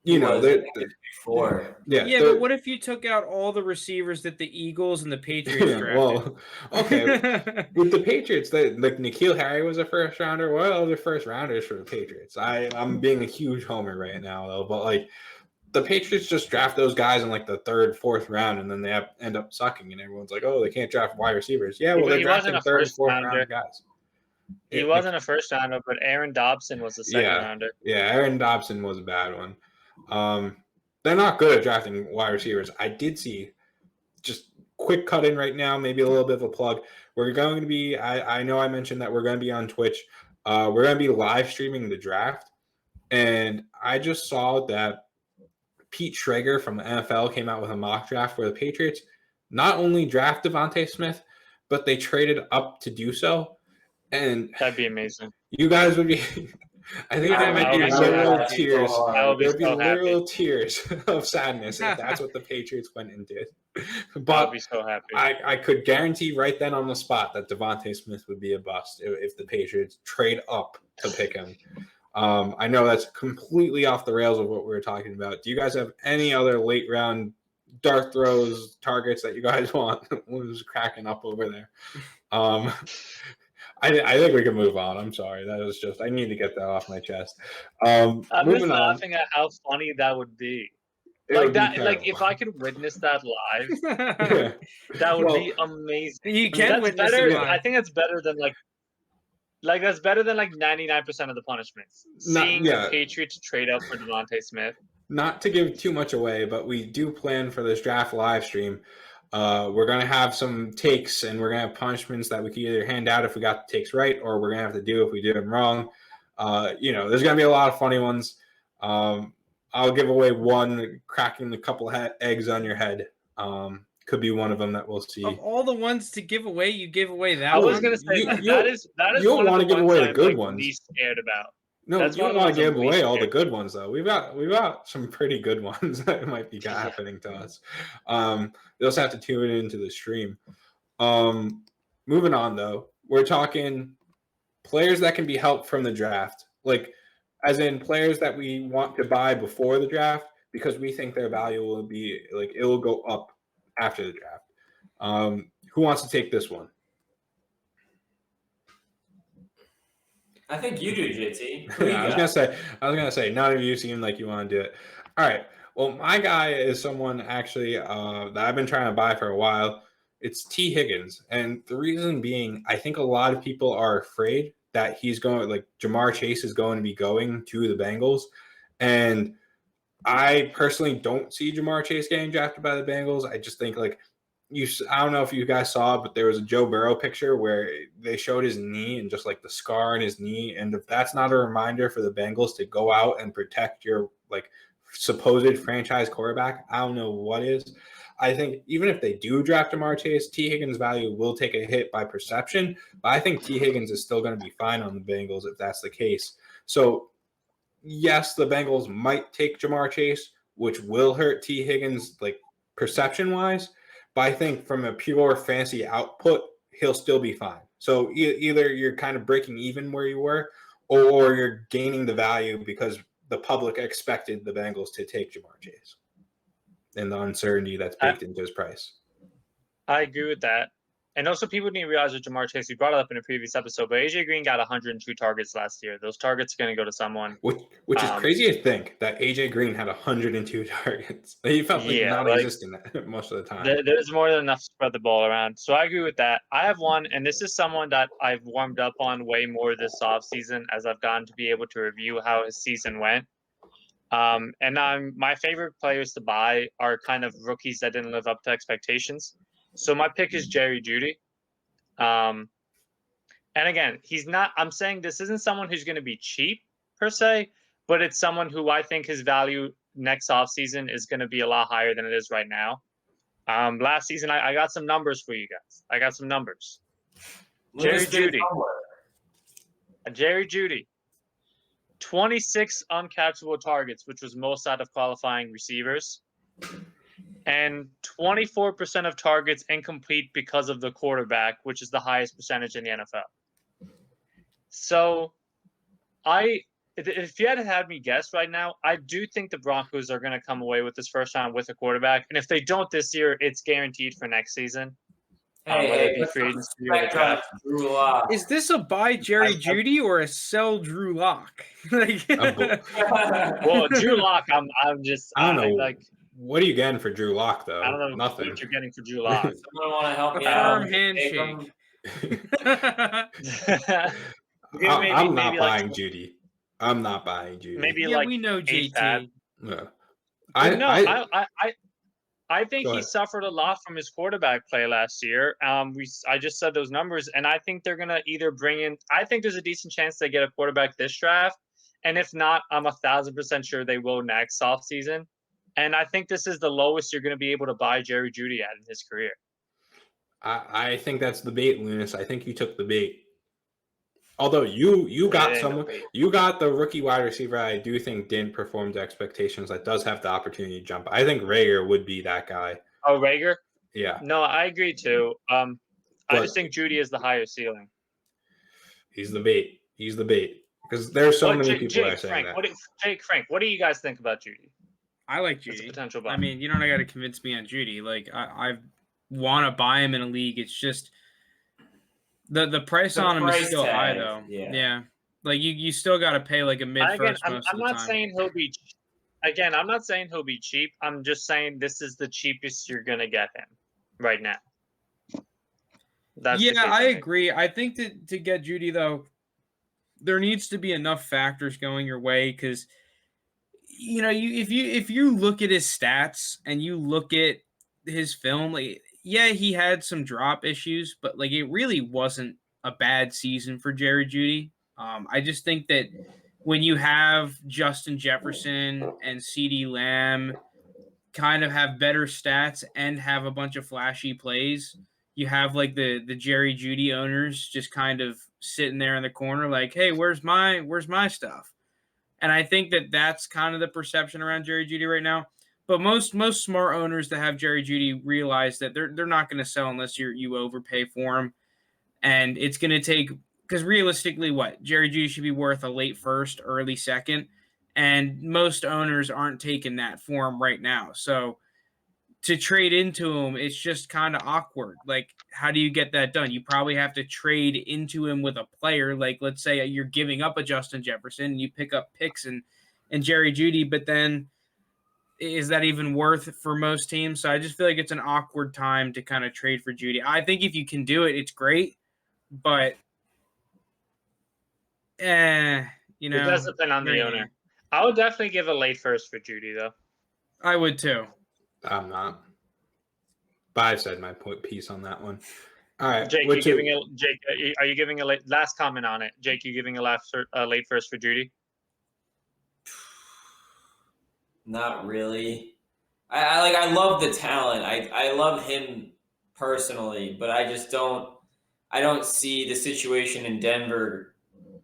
before. Yeah, but what if you took out all the receivers that the Eagles and the Patriots drafted? Well, okay. With the Patriots, like N'Keal Harry was a 1st rounder. What other 1st rounders for the Patriots? I'm being a huge homer right now, though, but like, the Patriots just draft those guys in like the 3rd, 4th round, and then they end up sucking, and everyone's like, "Oh, they can't draft wide receivers." Yeah, well, they're drafting 3rd, 4th round guys. He wasn't a 1st rounder, but Aaron Dobson was a 2nd rounder. Yeah, Aaron Dobson was a bad one. They're not good at drafting wide receivers. I did see, just quick cut in right now, maybe a little bit of a plug. We're going to be. I know I mentioned that we're going to be on Twitch. We're going to be live streaming the draft, and I just saw that Pete Schrager from the NFL came out with a mock draft where the Patriots not only draft Devontae Smith, but they traded up to do so. And That'd be amazing. you guys would be. I think there might be I would be so literal happy. tears. I would be There'd be so happy. literal tears of sadness if that's what the Patriots went and did. I would But be so happy. I could guarantee right then on the spot that Devontae Smith would be a bust if the Patriots trade up to pick him. I know that's completely off the rails of what we were talking about. Do you guys have any other late round dart throws, targets that you guys want? Who's cracking up over there? I think we can move on. I'm sorry. That was just, I need to get that off my chest. I'm just Moving on. laughing at how funny that would be. It Like would be that, like terrible. if I could witness that live, Yeah. that would Well, be amazing. You can That's witness better. it I live. think that's better than like that's better than like 99% of the punishments. Seeing yeah. the Patriots trade up for Devontae Smith. Not to give too much away, but we do plan for this draft live stream. We're going to have some takes, and we're going to have punishments that we can either hand out if we got the takes right, or we're going to have to do if we did them wrong. There's going to be a lot of funny ones. I'll give away one, cracking a couple eggs on your head. Could be one of them that we'll see. Of all the ones to give away, you give away that I one. was gonna say that is you'll one of wanna the give ones away the I'm, good like, ones. least scared about. No, That's you one don't of the want to ones I'm give away least all the scared good ones, though. We've got some pretty good ones that might be happening to us. You'll just have to tune into the stream. Moving on, though, we're talking players that can be helped from the draft, like as in players that we want to buy before the draft because we think their value will be like it will go up after the draft. Who wants to take this one? I think you do, JT. I was gonna say, none of you seem like you want to do it. All right. Well, my guy is someone actually that I've been trying to buy for a while. It's T. Higgins, and the reason being, I think a lot of people are afraid that he's going, like Jamar Chase is going to be going to the Bengals, and I personally don't see Jamar Chase getting drafted by the Bengals. I just think I don't know if you guys saw it, but there was a Joe Burrow picture where they showed his knee and just like the scar on his knee. And if that's not a reminder for the Bengals to go out and protect your like supposed franchise quarterback, I don't know what is. I think even if they do draft Jamar Chase, T. Higgins' value will take a hit by perception. But I think T. Higgins is still going to be fine on the Bengals if that's the case. So yes, the Bengals might take Jamar Chase, which will hurt T. Higgins like perception-wise. But I think from a pure fantasy output, he'll still be fine. So either you're kind of breaking even where you were, or you're gaining the value because the public expected the Bengals to take Jamar Chase and the uncertainty that's baked into his price. I agree with that. And also, people need to realize with Jamar Chase, we brought it up in a previous episode, but AJ Green got 102 targets last year. Those targets are going to go to someone. Which is crazy to think that AJ Green had 102 targets. He felt like non-existent most of the time. There's more than enough to spread the ball around. So I agree with that. I have one, and this is someone that I've warmed up on way more this offseason as I've gotten to be able to review how his season went. My favorite players to buy are kind of rookies that didn't live up to expectations. So my pick is Jerry Jeudy. And again, I'm saying this isn't someone who's going to be cheap per se, but it's someone who I think his value next offseason is going to be a lot higher than it is right now. Last season, I got some numbers for you guys. I got some numbers. Jerry Jeudy, 26 uncatchable targets, which was most out of qualifying receivers, and 24% of targets incomplete because of the quarterback, which is the highest percentage in the NFL. So if you had me guess right now, I do think the Broncos are going to come away with this first round with a quarterback. And if they don't this year, it's guaranteed for next season. Is this a buy Jerry Jeudy or a sell Drew Lock? Well, Drew Lock, I don't know. What are you getting for Drew Lock, though? I don't know Nothing. what you're getting for Drew Lock. Someone want to help me out? Firm handshake. I'm not buying Jeudy. I'm not buying Jeudy. Maybe we know JT. Yeah. I think he suffered a lot from his quarterback play last year. I just said those numbers, and I think they're gonna either bring in. I think there's a decent chance they get a quarterback this draft, and if not, I'm 1,000% sure they will next offseason. And I think this is the lowest you're going to be able to buy Jerry Jeudy at in his career. I think that's the bait, Lounis. I think you took the bait. Although you got Yeah, someone, you got the rookie wide receiver I do think didn't perform to expectations. That does have the opportunity to jump. I think Rager would be that guy. Oh, Rager? Yeah, No, I agree too. I But- just think Judy is the higher ceiling. he's the bait. He's the bait because there's so many people that are saying Frank, that. Frank, what do you guys think about Judy? I like That's a Judy. potential I buy. mean, you don't got to convince me on Judy. Like I want to buy him in a league. It's just the price The on him price is still high tag, though. yeah. Like you still got to pay like a mid Again, first I'm most of the not time. saying he'll be. Again, I'm not saying he'll be cheap. I'm just saying this is the cheapest you're gonna get him right now. That's the Yeah, case I for me. agree. I think that to get Judy though, there needs to be enough factors going your way because if you look at his stats and you look at his film, like yeah, he had some drop issues, but like it really wasn't a bad season for Jerry Judy. I just think that when you have Justin Jefferson and CeeDee Lamb kind of have better stats and have a bunch of flashy plays, you have like the Jerry Judy owners just kind of sitting there in the corner like, hey, where's my stuff? And I think that that's kind of the perception around Jerry Judy right now. But most smart owners that have Jerry Judy realize that they're not going to sell unless you overpay for him, and it's going to take because realistically, what Jerry Judy should be worth a late first, early second, and most owners aren't taking that for him right now. So to trade into him, it's just kind of awkward. Like, how do you get that done? You probably have to trade into him with a player. Like, let's say you're giving up a Justin Jefferson and you pick up picks and Jerry Judy, but then is that even worth for most teams? So I just feel like it's an awkward time to kind of trade for Judy. I think if you can do it, it's great, but It does depend on the owner. I would definitely give a late first for Judy though. I would too. I'm not. But I've said my piece on that one. All right, Jake, are you giving a late last comment on it? Jake, you giving a late first for Judy? Not really. I love the talent. I love him personally, but I just don't see the situation in Denver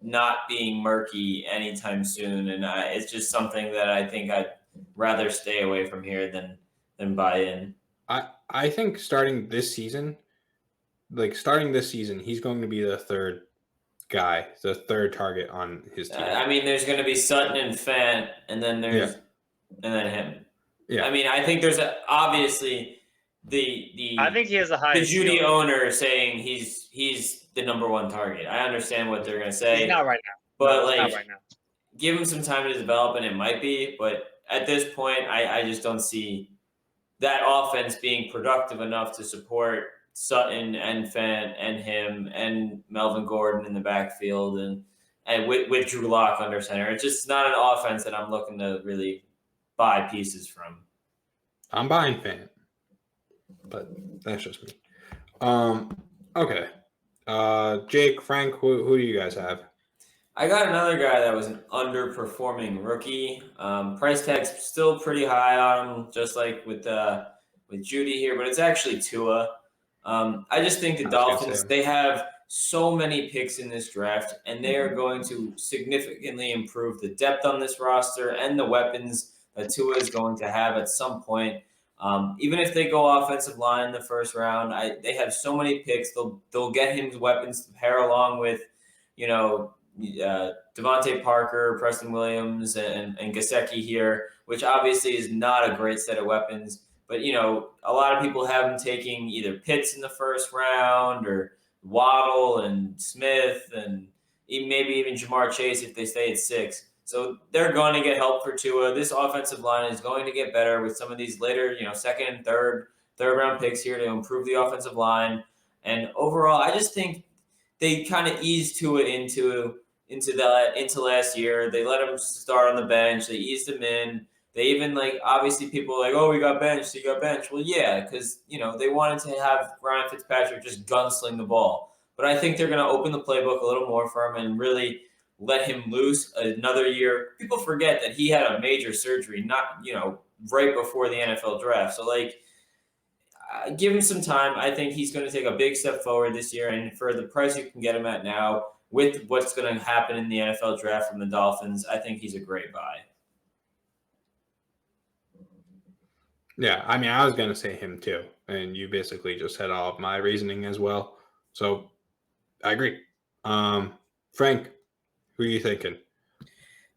not being murky anytime soon, and it's just something that I think I'd rather stay away from here than buy in. I think starting this season, he's going to be the third guy, the third target on his team. I mean, there's going to be Sutton and Fant, and then there's and then him. Yeah. I mean, I think there's obviously the I think he has a high. the Judy owner saying he's the number one target. I understand what they're going to say. He's not right now. But not right now. Give him some time to develop, and it might be. But at this point, I just don't see that offense being productive enough to support Sutton and Fant and him and Melvin Gordon in the backfield and with Drew Lock under center. It's just not an offense that I'm looking to really buy pieces from. I'm buying Fant, but that's just me. Okay. Jake, Frank, who do you guys have? I got another guy that was an underperforming rookie. Price tag's still pretty high on him, just like with Judy here, but it's actually Tua. I just think the Dolphins, they have so many picks in this draft, and they are going to significantly improve the depth on this roster and the weapons that Tua is going to have at some point. Even if they go offensive line in the first round, they have so many picks. They'll get him weapons to pair along with, Devontae Parker, Preston Williams, and Gesicki here, which obviously is not a great set of weapons. But, a lot of people have him taking either Pitts in the first round or Waddle and Smith and maybe even Jamar Chase if they stay at 6. So they're going to get help for Tua. This offensive line is going to get better with some of these later, second and third round picks here to improve the offensive line. And overall, I just think they kind of eased Tua into last year. They let him start on the bench. They eased him in. They even obviously people are like, oh, we got benched. So you got benched. Well, yeah, because they wanted to have Ryan Fitzpatrick just gunsling the ball. But I think they're going to open the playbook a little more for him and really let him loose another year. People forget that he had a major surgery, not right before the NFL draft. So give him some time. I think he's going to take a big step forward this year, and for the price you can get him at now, with what's going to happen in the NFL draft from the Dolphins, I think he's a great buy. Yeah, I mean, I was going to say him too, and you basically just said all of my reasoning as well. So I agree. Frank, who are you thinking?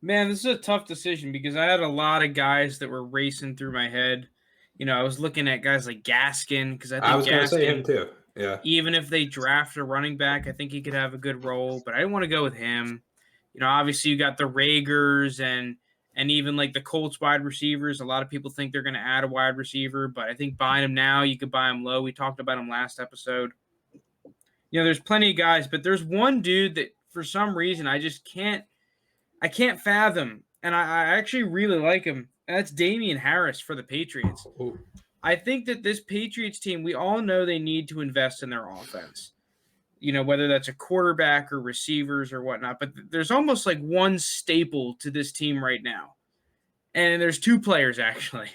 Man, this is a tough decision because I had a lot of guys that were racing through my head. I was looking at guys like Gaskin because I think I was going to say him Gaskin, too. Yeah. even if they draft a running back, I think he could have a good role, but I didn't want to go with him. Obviously you got the Raegers and even like the Colts wide receivers. A lot of people think they're going to add a wide receiver, but I think buying him now, you could buy him low. We talked about him last episode. There's plenty of guys, but there's one dude that for some reason I can't fathom, and I actually really like him, and that's Damian Harris for the Patriots. Ooh. I think that this Patriots team, we all know they need to invest in their offense, whether that's a quarterback or receivers or whatnot, but there's almost like one staple to this team right now, and there's two players, actually.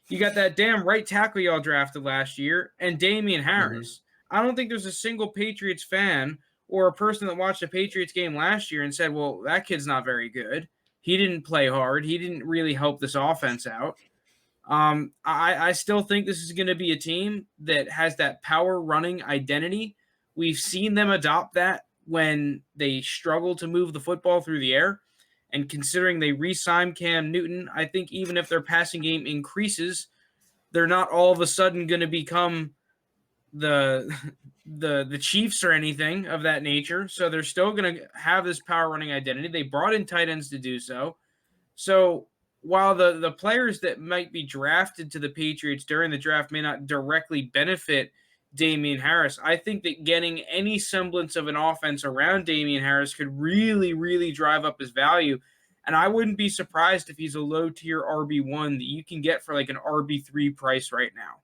You got that damn right tackle y'all drafted last year, and Damian Harris. I don't think there's a single Patriots fan or a person that watched a Patriots game last year and said, well, that kid's not very good. He didn't play hard. He didn't really help this offense out. I still think this is going to be a team that has that power running identity. We've seen them adopt that when they struggle to move the football through the air. And considering they re-signed Cam Newton, I think even if their passing game increases, they're not all of a sudden going to become the Chiefs or anything of that nature. So they're still going to have this power running identity. They brought in tight ends to do so. So while the players that might be drafted to the Patriots during the draft may not directly benefit Damian Harris, I think that getting any semblance of an offense around Damian Harris could really, really drive up his value. And I wouldn't be surprised if he's a low tier RB1 that you can get for like an RB3 price right now.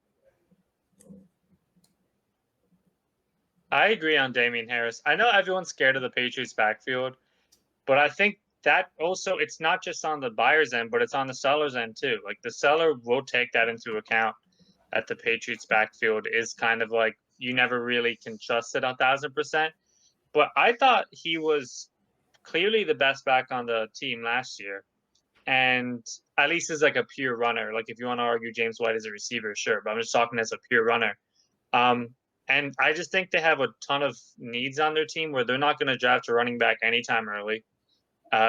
I agree on Damian Harris. I know everyone's scared of the Patriots backfield, but I think that also it's not just on the buyer's end, but it's on the seller's end too. Like the seller will take that into account, that the Patriots backfield is kind of like you never really can trust it 1,000%. But I thought he was clearly the best back on the team last year, and at least as like a pure runner. Like if you want to argue James White as a receiver, sure, but I'm just talking as a pure runner. And I just think they have a ton of needs on their team where they're not going to draft a running back anytime early.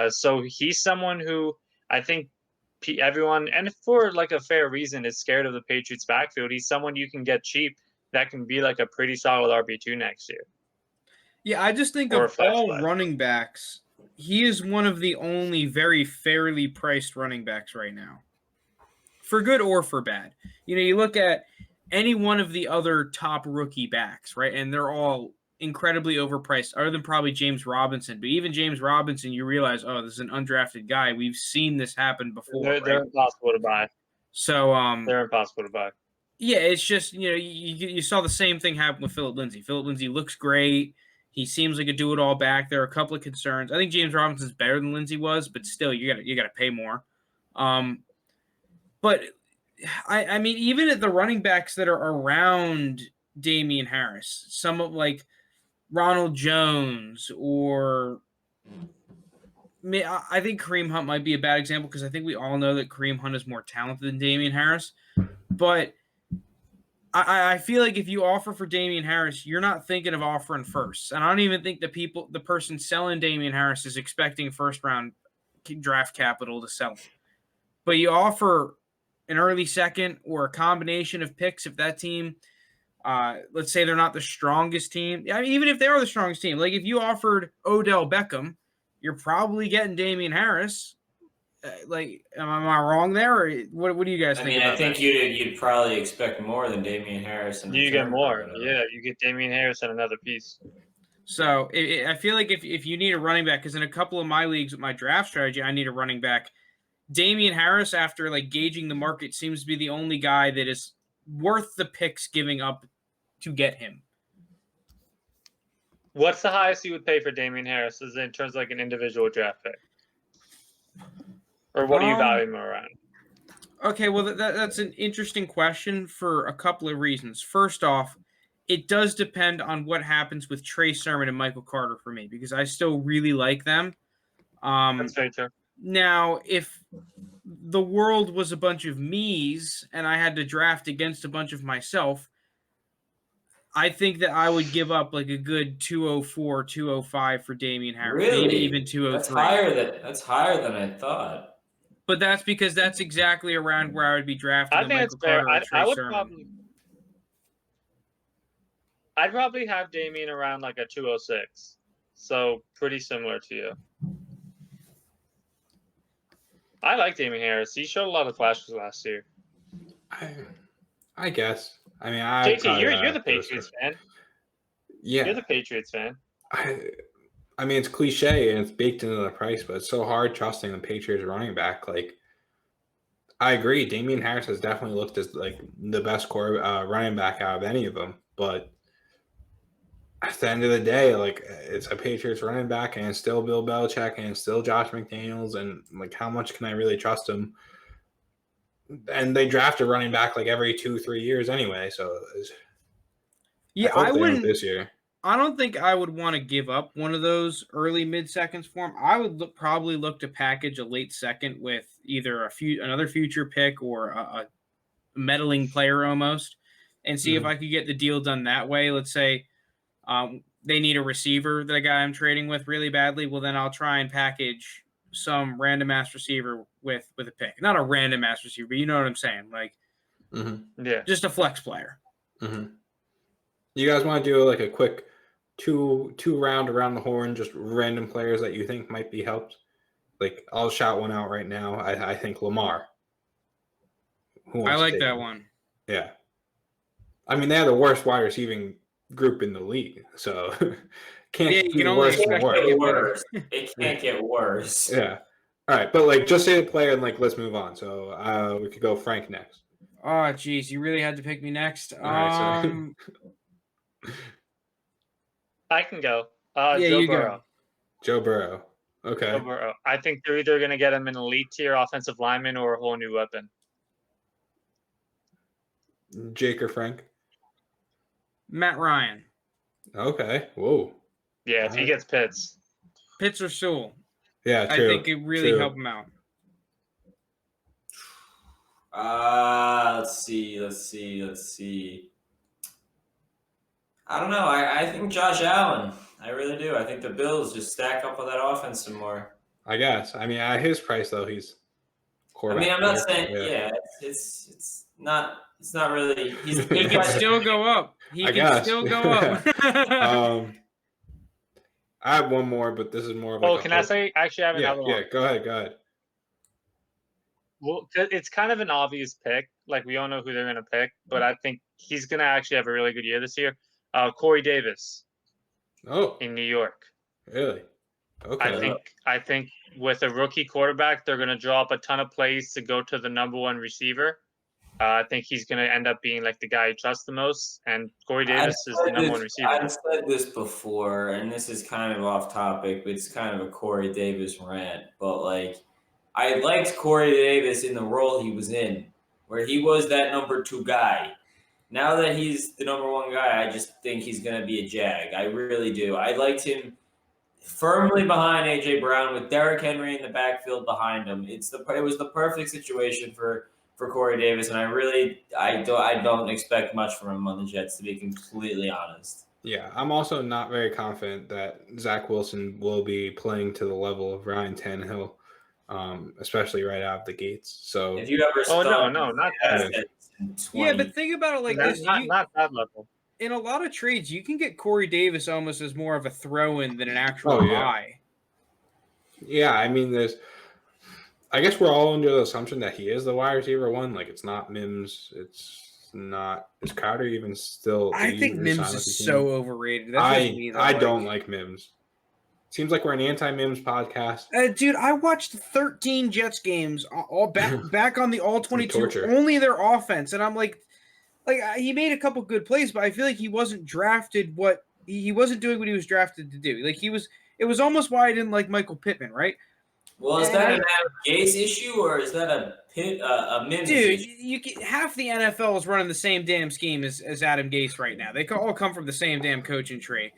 So he's someone who I think everyone, and for like a fair reason, is scared of the Patriots backfield. He's someone you can get cheap that can be like a pretty solid RB2 next year. Yeah, I just think of all running backs, he is one of the only very fairly priced running backs right now, for good or for bad. You look at any one of the other top rookie backs, right? And they're all incredibly overpriced, other than probably James Robinson. But even James Robinson, you realize, oh, this is an undrafted guy. We've seen this happen before. They're impossible to buy. So they're impossible to buy. Yeah, it's just, you saw the same thing happen with Phillip Lindsay. Phillip Lindsay looks great. He seems like a do-it-all back. There are a couple of concerns. I think James Robinson's better than Lindsay was, but still, you got to pay more. But I mean, even at the running backs that are around Damian Harris, some of like Ronald Jones or I think Kareem Hunt might be a bad example because I think we all know that Kareem Hunt is more talented than Damian Harris. But I feel like if you offer for Damian Harris, you're not thinking of offering first. And I don't even think the person selling Damian Harris is expecting first round draft capital to sell him. But you offer an early second or a combination of picks if that team, let's say they're not the strongest team. I mean, even if they are the strongest team, like if you offered Odell Beckham, you're probably getting Damian Harris. Like, am I wrong there? Or what do you guys think? I mean, I think you'd probably expect more than Damian Harris. You get more. Yeah, you get Damian Harris and another piece. So I feel like if you need a running back, because in a couple of my leagues with my draft strategy, I need a running back. Damian Harris, after like gauging the market, seems to be the only guy that is worth the picks giving up to get him. What's the highest you would pay for Damian Harris is in terms of like an individual draft pick? Or what do you value him around? Okay, well, that's an interesting question for a couple of reasons. First off, it does depend on what happens with Trey Sermon and Michael Carter for me, because I still really like them. That's very true. Now, if the world was a bunch of me's and I had to draft against a bunch of myself, I think that I would give up like a good 204, 205 for Damian Harris, Really? maybe even 203. That's higher than I thought. But that's because that's exactly around where I would be drafting I a think Michael it's fair. Carter or Trey I would Sermon. I'd probably have Damian around like a 206. So pretty similar to you. I like Damian Harris. He showed a lot of flashes last year. I guess. I mean, JT, you're the Patriots fan. Yeah. You're the Patriots fan. I mean, it's cliche and it's baked into the price, but it's so hard trusting the Patriots running back. Like, I agree. Damian Harris has definitely looked as like the best running back out of any of them. But at the end of the day, like, it's a Patriots running back, and it's still Bill Belichick, and it's still Josh McDaniels, and like, how much can I really trust him? And they draft a running back like every 2-3 years anyway. So Yeah, I I wouldn't this year. I don't think I would want to give up one of those early mid-seconds for him. I would probably look to package a late second with either another future pick or a meddling player almost, and see if I could get the deal done that way. Let's say they need a receiver that a guy I'm trading with really badly. Well, then I'll try and package some random ass receiver with a pick. Not a random ass receiver, but you know what I'm saying. Like, yeah, just a flex player. You guys want to do like a quick two round around the horn, just random players that you think might be helped? Like, I'll shout one out right now. I think Lamar. I like that one. Yeah. I mean, they have the worst wide receiving group in the league, so you can only expect it to get worse. It can't get worse. Yeah. All right, but like, just say the player and like, let's move on. So we could go Frank next. Oh, geez, you really had to pick me next. All right, I can go. Yeah, Joe you Burrow. go. Joe Burrow. Okay. Joe Burrow. I think they're either going to get him an elite tier offensive lineman or a whole new weapon. Jake or Frank? Matt Ryan. Okay. Whoa. Yeah, if he gets Pitts. Pitts or Sewell. Yeah, true. I think it really helped him out. Let's see. I don't know. I think Josh Allen. I really do. I think the Bills just stack up with that offense some more. I guess. I mean, at his price though, he's quarterback. I mean, I'm not saying it's not really. He can still go up. He can still go up. I have one more, but this is more of can I say? Actually, I have another one. Yeah, go ahead. Well, it's kind of an obvious pick. Like, we all know who they're going to pick, but I think he's going to actually have a really good year this year. Corey Davis. Oh, in New York. Really? Okay. I think with a rookie quarterback, they're going to draw up a ton of plays to go to the number one receiver. I think he's going to end up being like the guy you trust the most, and Corey Davis is the number one receiver. I've said this before, and this is kind of off topic, but it's kind of a Corey Davis rant. But like, I liked Corey Davis in the role he was in, where he was that number 2 guy. Now that he's the number 1 guy, I just think he's going to be a Jag. I really do. I liked him firmly behind A.J. Brown with Derrick Henry in the backfield behind him. It was the perfect situation for Corey Davis, and I don't expect much from him on the Jets, to be completely honest. Yeah, I'm also not very confident that Zach Wilson will be playing to the level of Ryan Tannehill, especially right out of the gates. So if you ever not that. Yeah, but think about it like this. Not that level. In a lot of trades, you can get Corey Davis almost as more of a throw-in than an actual buy. Yeah, I mean, I guess we're all under the assumption that he is the wide receiver 1. Like, it's not Mims. It's not. Is Crowder even still? I think Mims is so overrated. I don't like Mims. Seems like we're an anti-Mims podcast. Dude, I watched 13 Jets games all back on the All-22, only their offense, and I'm like he made a couple good plays, but I feel like he wasn't drafted he wasn't doing what he was drafted to do. Like, it was almost why I didn't like Michael Pittman, right? Well, is that an Adam Gase issue or is that a Mims Dude, issue? half the NFL is running the same damn scheme as Adam Gase right now. They all come from the same damn coaching tree.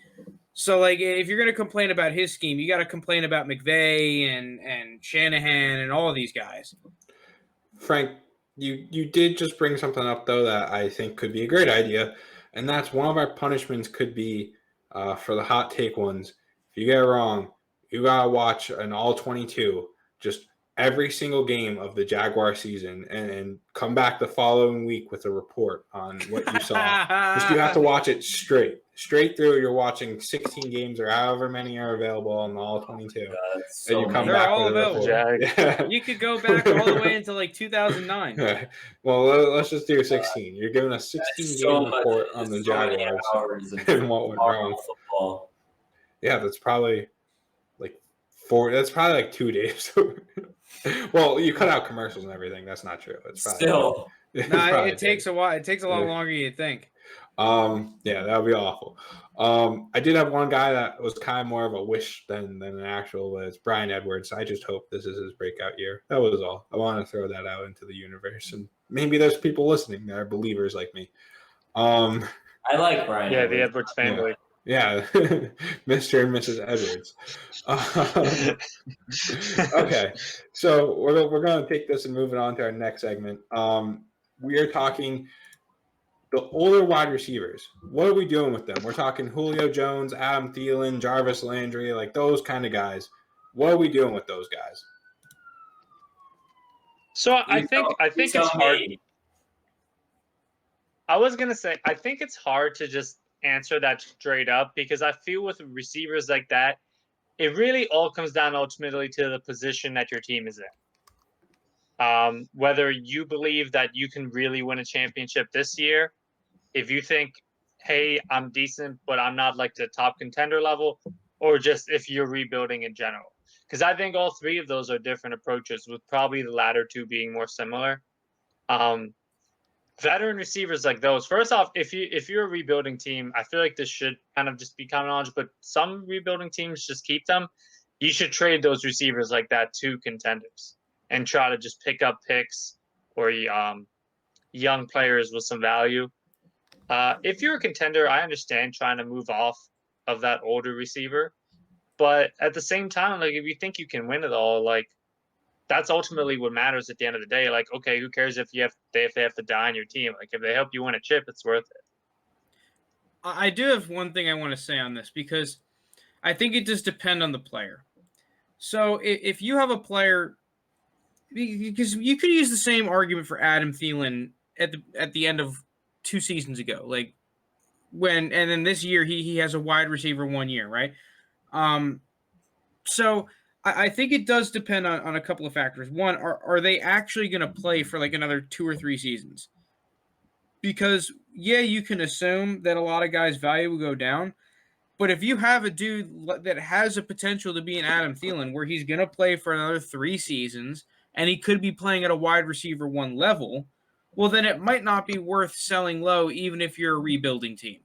So, like, if you're going to complain about his scheme, you got to complain about McVay and Shanahan and all of these guys. Frank, you did just bring something up, though, that I think could be a great idea, and that's one of our punishments could be for the hot take ones. If you get it wrong, you got to watch an all 22, just every single game of the Jaguar season, and come back the following week with a report on what you saw. Just you have to watch it straight through. You're watching 16 games or however many are available on the all 22, So and you come They're back all with a available. report. Yeah. You could go back all the way into like 2009. Well, let's just do 16. You're giving a 16-game report on the Jaguars and what went wrong. Football. Yeah, that's probably like 4. That's probably like 2 days. Well, you cut out commercials and everything. That's not true. It's probably, Still, It takes a while. It takes a lot longer than you think. Yeah, that would be awful. I did have one guy that was kind of more of a wish than an actual, but it's Brian Edwards. I just hope this is his breakout year. That was all. I want to throw that out into the universe, and maybe there's people listening that are believers like me. I like Brian. Yeah, Edwards. the Edwards family. Yeah, Mr. and Mrs. Edwards. Okay, so we're going to take this and move it on to our next segment. We are talking the older wide receivers. What are we doing with them? We're talking Julio Jones, Adam Thielen, Jarvis Landry, like those kind of guys. What are we doing with those guys? So I think it's hard. I was gonna say I think it's hard to just answer that straight up because I feel with receivers like that, it really all comes down ultimately to the position that your team is in. Whether you believe that you can really win a championship this year, if you think, hey, I'm decent, but I'm not like the top contender level, or just if you're rebuilding in general. Because I think all three of those are different approaches, with probably the latter two being more similar. Veteran receivers like those. First off, if you're a rebuilding team, I feel like this should kind of just be common knowledge, but some rebuilding teams just keep them. You should trade those receivers like that to contenders and try to just pick up picks or young players with some value. If you're a contender, I understand trying to move off of that older receiver, but at the same time, like if you think you can win it all, like that's ultimately what matters at the end of the day. Like, okay, who cares if they have to die on your team? Like, if they help you win a chip, it's worth it. I do have one thing I want to say on this because I think it does depend on the player. So if you have a player, because you could use the same argument for Adam Thielen at the end of 2 seasons ago, like and then this year he has a wide receiver 1 year, right? So I think it does depend on a couple of factors. One, are they actually going to play for like another 2 or 3 seasons? Because, yeah, you can assume that a lot of guys' value will go down. But if you have a dude that has a potential to be an Adam Thielen where he's going to play for another 3 seasons and he could be playing at a wide receiver 1 level, well, then it might not be worth selling low even if you're a rebuilding team.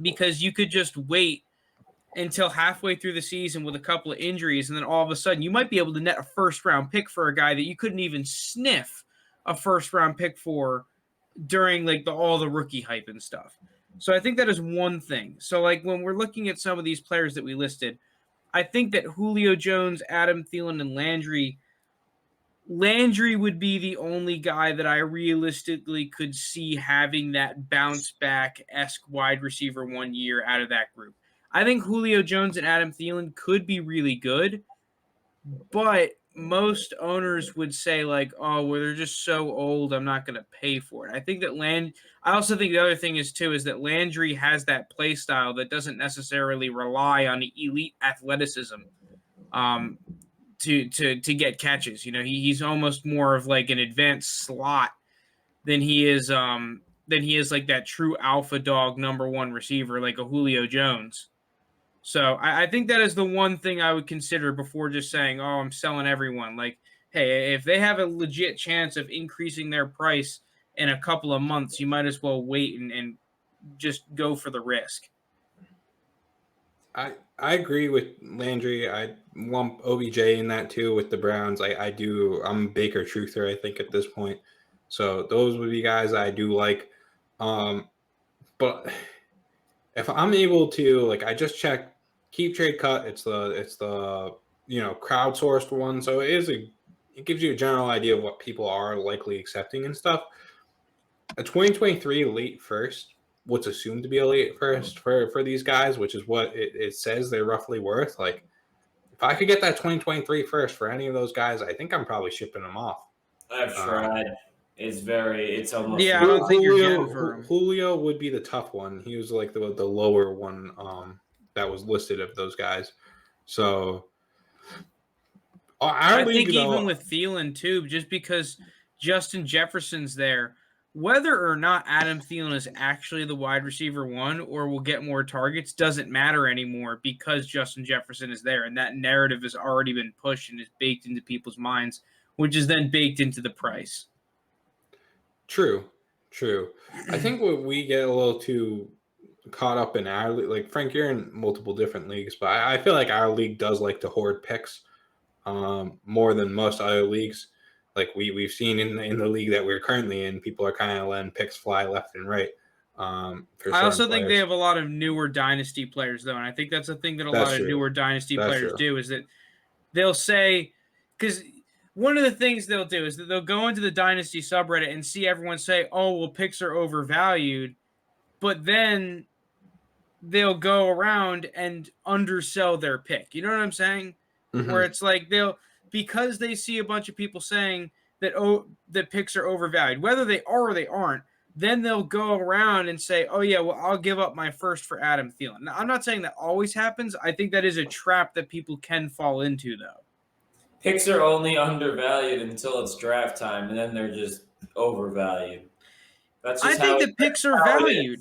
Because you could just wait until halfway through the season with a couple of injuries, and then all of a sudden you might be able to net a first-round pick for a guy that you couldn't even sniff a first-round pick for during like all the rookie hype and stuff. So I think that is one thing. So like when we're looking at some of these players that we listed, I think that Julio Jones, Adam Thielen, and Landry would be the only guy that I realistically could see having that bounce-back-esque wide receiver 1 year out of that group. I think Julio Jones and Adam Thielen could be really good, but most owners would say like, oh, well, they're just so old, I'm not going to pay for it. I think that I also think the other thing is that Landry has that play style that doesn't necessarily rely on elite athleticism to get catches. You know, he's almost more of like an advanced slot than he is like that true alpha dog number 1 receiver like a Julio Jones. So I think that is the one thing I would consider before just saying, oh, I'm selling everyone. Like, hey, if they have a legit chance of increasing their price in a couple of months, you might as well wait and just go for the risk. I agree with Landry. I lump OBJ in that too with the Browns. I do. I'm a Baker truther, I think, at this point. So those would be guys I do like. But if I'm able to, like, I just checked keep trade cut. It's the crowdsourced one, so it gives you a general idea of what people are likely accepting and stuff. A 2023 late first, what's assumed to be a late first for these guys, which is what it says they're roughly worth. Like, if I could get that 2023 first for any of those guys, I think I'm probably shipping them off. I've tried. It's almost. Yeah, I don't think you're Julio, getting for him. Julio would be the tough one. He was like the lower one that was listed of those guys. So I think even with Thielen too, just because Justin Jefferson's there, whether or not Adam Thielen is actually the wide receiver one or will get more targets doesn't matter anymore because Justin Jefferson is there, and that narrative has already been pushed and is baked into people's minds, which is then baked into the price. True. I think what we get a little too caught up in our league, like Frank, you're in multiple different leagues, but I feel like our league does like to hoard picks more than most other leagues. Like we've seen in the league that we're currently in, people are kind of letting picks fly left and right. I also think they have a lot of newer dynasty players, though, and I think that's a thing that a lot of newer dynasty players do is that they'll say, because one of the things they'll do is that they'll go into the Dynasty subreddit and see everyone say, oh, well, picks are overvalued. But then they'll go around and undersell their pick. You know what I'm saying? Mm-hmm. Where it's like because they see a bunch of people saying that, that picks are overvalued, whether they are or they aren't, then they'll go around and say, oh, yeah, well, I'll give up my first for Adam Thielen. Now, I'm not saying that always happens. I think that is a trap that people can fall into, though. Picks are only undervalued until it's draft time, and then they're just overvalued. That's just I think that picks are valued.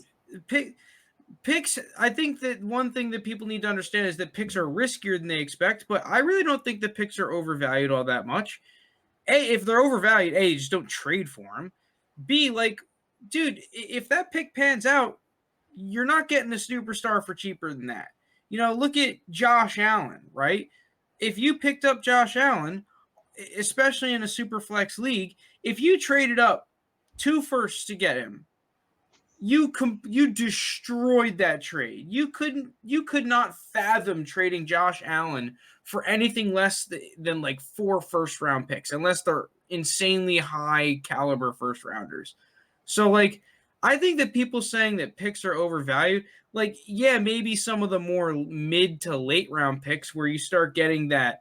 Picks. I think that one thing that people need to understand is that picks are riskier than they expect, but I really don't think that picks are overvalued all that much. A, if they're overvalued, A, just don't trade for them. B, like, dude, if that pick pans out, you're not getting a superstar for cheaper than that. Look at Josh Allen, right? If you picked up Josh Allen, especially in a super flex league, if you traded up 2 firsts to get him, you destroyed that trade. You could not fathom trading Josh Allen for anything less than like 4 first-round picks, unless they're insanely high caliber first rounders. So like, I think that people saying that picks are overvalued, like, yeah, maybe some of the more mid to late round picks where you start getting that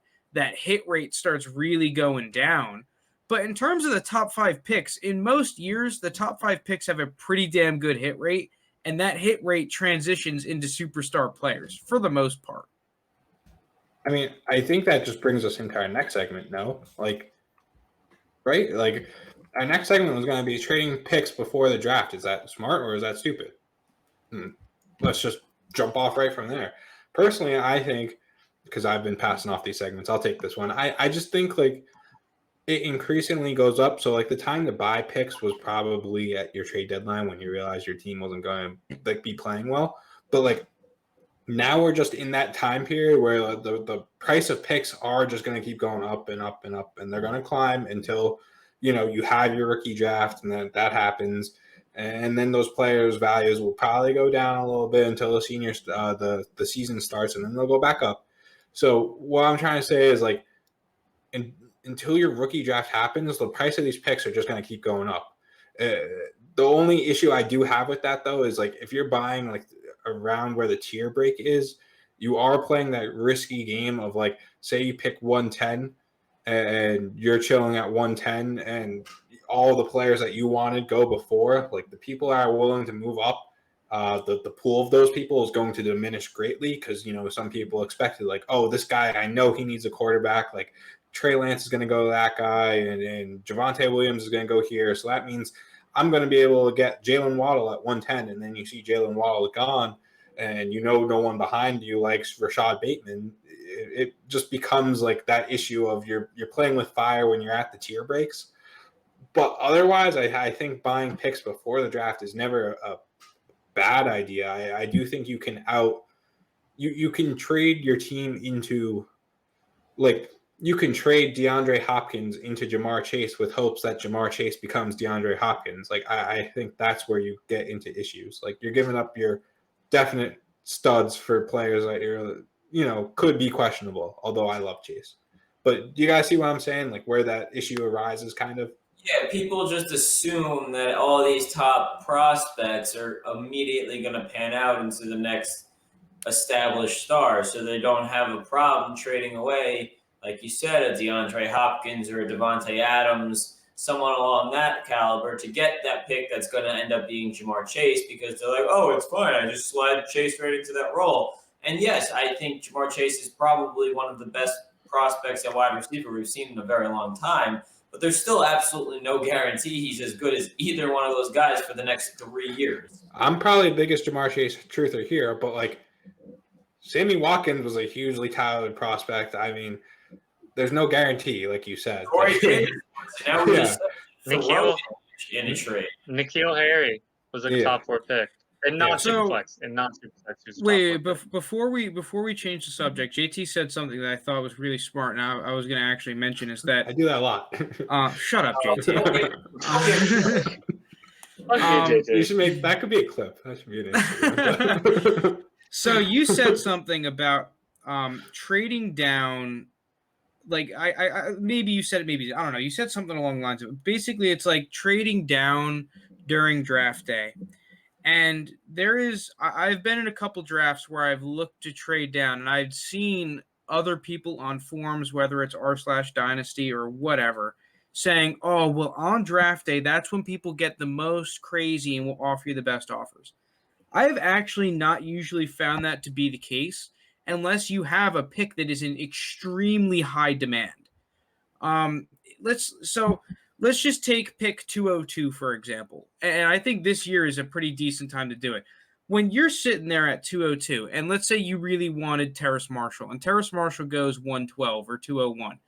hit rate starts really going down. But in terms of the top 5 picks, in most years, the top 5 picks have a pretty damn good hit rate, and that hit rate transitions into superstar players for the most part. I mean, I think that just brings us into our next segment, no? Like, right? Like, our next segment was going to be trading picks before the draft. Is that smart or is that stupid? Let's just jump off right from there. Personally, I think, because I've been passing off these segments, I'll take this one. I just think, like, it increasingly goes up. So, like, the time to buy picks was probably at your trade deadline when you realized your team wasn't going to, like, be playing well. But, like, now we're just in that time period where the price of picks are just going to keep going up and up and up, and they're going to climb until, you have your rookie draft, and then that happens. And then those players' values will probably go down a little bit until the season starts, and then they'll go back up. So what I'm trying to say is, like, until your rookie draft happens, the price of these picks are just going to keep going up. The only issue I do have with that, though, is, like, if you're buying, like, around where the tier break is, you are playing that risky game of, like, say you pick 110 and you're chilling at 110 and all the players that you wanted go before, like, the people that are willing to move up, the pool of those people is going to diminish greatly because, some people expected, like, oh, this guy, I know he needs a quarterback, like, Trey Lance is going to go to that guy, and Javonte Williams is going to go here. So that means I'm going to be able to get Jalen Waddle at 110, and then you see Jalen Waddle gone, and no one behind you likes Rashad Bateman. It just becomes like that issue of you're playing with fire when you're at the tier breaks. But otherwise, I think buying picks before the draft is never a bad idea. I do think you can you can trade your team into, like, you can trade DeAndre Hopkins into Jamar Chase with hopes that Jamar Chase becomes DeAndre Hopkins. Like, I think that's where you get into issues. Like, you're giving up your definite studs for players that could be questionable, although I love Chase. But do you guys see what I'm saying? Like, where that issue arises, kind of? Yeah, people just assume that all these top prospects are immediately going to pan out into the next established star, so they don't have a problem trading away, like you said, a DeAndre Hopkins or a Devontae Adams, someone along that caliber, to get that pick that's going to end up being Jamar Chase, because they're like, oh, it's fine, I just slide Chase right into that role. And yes, I think Jamar Chase is probably one of the best prospects at wide receiver we've seen in a very long time, but there's still absolutely no guarantee he's as good as either one of those guys for the next 3 years. I'm probably the biggest Jamar Chase truther here, but like, Sammy Watkins was a hugely talented prospect. I mean, there's no guarantee, like you said. Corey Davis, now we just Nikhil in a trade. N'Keal Harry was a top 4 pick. And not Superflex. Wait, before we change the subject, JT said something that I thought was really smart, and I was going to actually mention is that I do that a lot. Shut up, JT. You should make that could be a clip. That should be an Instagram. So you said something about trading down. Like I maybe you said it, maybe I don't know. You said something along the lines of basically it's like trading down during draft day. And I've been in a couple drafts where I've looked to trade down, and I've seen other people on forums, whether it's r/Dynasty or whatever, saying, oh, well, on draft day, that's when people get the most crazy and will offer you the best offers. I have actually not usually found that to be the case unless you have a pick that is in extremely high demand. Let's just take pick 202, for example. And I think this year is a pretty decent time to do it. When you're sitting there at 202, and let's say you really wanted Terrace Marshall, and Terrace Marshall goes 112 or 201,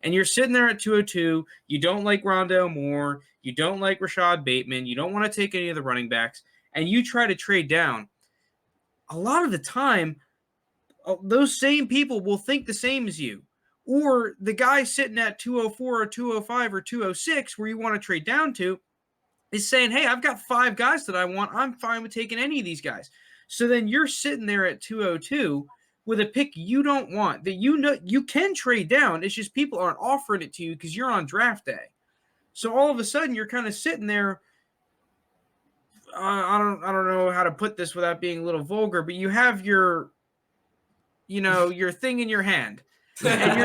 and you're sitting there at 202, you don't like Rondale Moore, you don't like Rashad Bateman, you don't want to take any of the running backs, and you try to trade down, a lot of the time, those same people will think the same as you. Or the guy sitting at 204 or 205 or 206 where you want to trade down to is saying, hey, I've got 5 guys that I want. I'm fine with taking any of these guys. So then you're sitting there at 202 with a pick you don't want that you can trade down. It's just people aren't offering it to you because you're on draft day. So all of a sudden you're kind of sitting there. I don't know how to put this without being a little vulgar, but you have your thing in your hand. And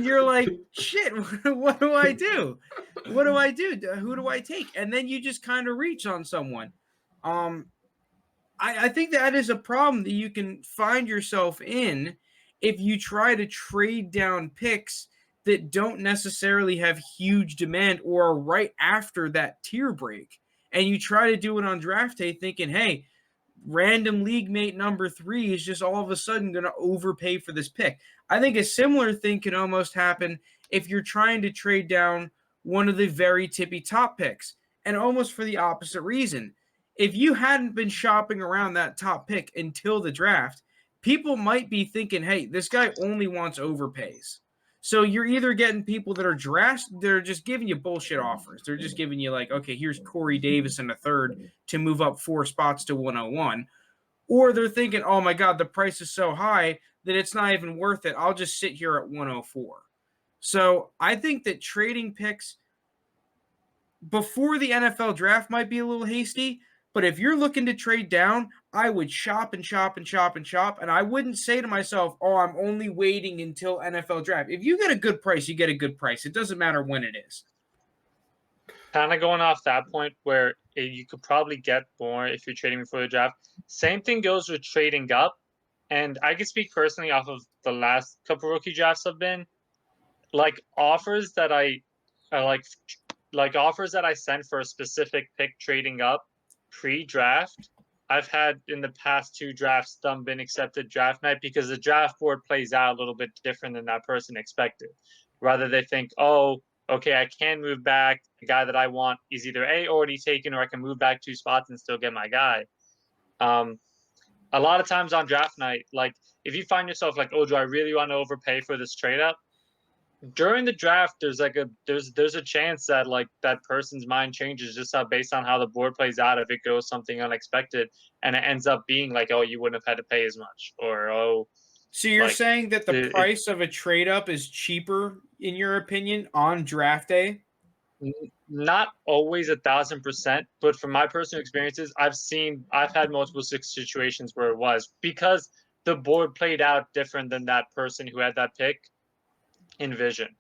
you're like, shit, what do I do? What do I do? Who do I take? And then you just kind of reach on someone. I think that is a problem that you can find yourself in if you try to trade down picks that don't necessarily have huge demand or are right after that tier break. And you try to do it on draft day thinking, hey, random league mate number 3 is just all of a sudden going to overpay for this pick. I think a similar thing can almost happen if you're trying to trade down one of the very tippy top picks, and almost for the opposite reason. If you hadn't been shopping around that top pick until the draft, people might be thinking, hey, this guy only wants overpays. So you're either getting people that are they're just giving you bullshit offers. They're just giving you like, okay, here's Corey Davis in a third to move up 4 spots to 101. Or they're thinking, oh my God, the price is so high that it's not even worth it. I'll just sit here at 104. So I think that trading picks before the NFL draft might be a little hasty, but if you're looking to trade down, I would shop and shop and shop and shop. And I wouldn't say to myself, oh, I'm only waiting until NFL draft. If you get a good price, you get a good price. It doesn't matter when it is. Kind of going off that point where you could probably get more if you're trading before the draft. Same thing goes with trading up. And I can speak personally off of the last couple rookie drafts I've been. Like offers that I offers that I sent for a specific pick trading up pre-draft, I've had in the past 2 drafts them been accepted draft night because the draft board plays out a little bit different than that person expected. Rather they think, oh, okay, I can move back. The guy that I want is either A, already taken, or I can move back 2 spots and still get my guy. a lot of times on draft night, like if you find yourself like, oh, do I really want to overpay for this trade up? During the draft, there's a chance that like that person's mind changes just based on how the board plays out. If it goes something unexpected and it ends up being like, oh, you wouldn't have had to pay as much, or oh. So you're like, saying that the price of a trade up is cheaper, in your opinion, on draft day? Not always 1,000%, but from my personal experiences, I've had multiple situations where it was because the board played out different than that person who had that pick envisioned.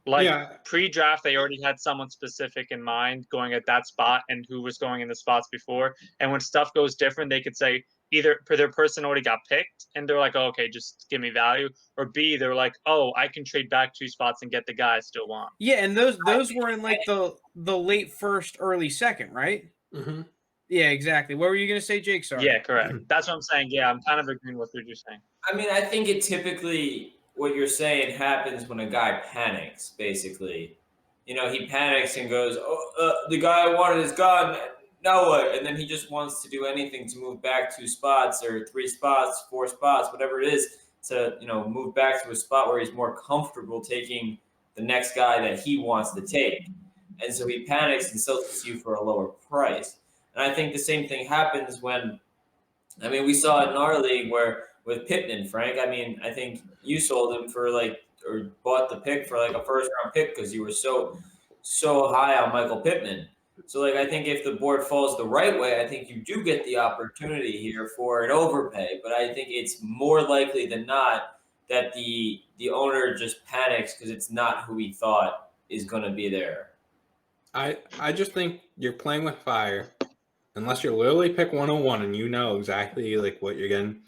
Like pre-draft, they already had someone specific in mind going at that spot and who was going in the spots before. And when stuff goes different, they could say either their person already got picked and they're like, oh, okay, just give me value. Or B, they're like, oh, I can trade back 2 spots and get the guy I still want. Yeah, and those were in like the late first, early second, right? Mm-hmm. Yeah, exactly. What were you going to say, Jake? Sorry. Yeah, correct. That's what I'm saying. Yeah, I'm kind of agreeing with what you're saying. I mean, I think it typically, what you're saying happens when a guy panics, basically. You know, he panics and goes, oh, the guy I wanted is gone. Now what? And then he just wants to do anything to move back 2 spots or 3 spots, 4 spots, whatever it is, to, you know, move back to a spot where he's more comfortable taking the next guy that he wants to take. And so he panics and sells you for a lower price. And I think the same thing happens when, I mean, we saw it in our league where with Pittman, Frank, I mean, I think you sold him for like, or bought the pick for like a first round pick because you were so high on Michael Pittman. So like, I think if the board falls the right way, I think you do get the opportunity here for an overpay, but I think it's more likely than not that the owner just panics because it's not who he thought is going to be there. I just think you're playing with fire. Unless you're literally pick 101 and you know exactly like what you're getting,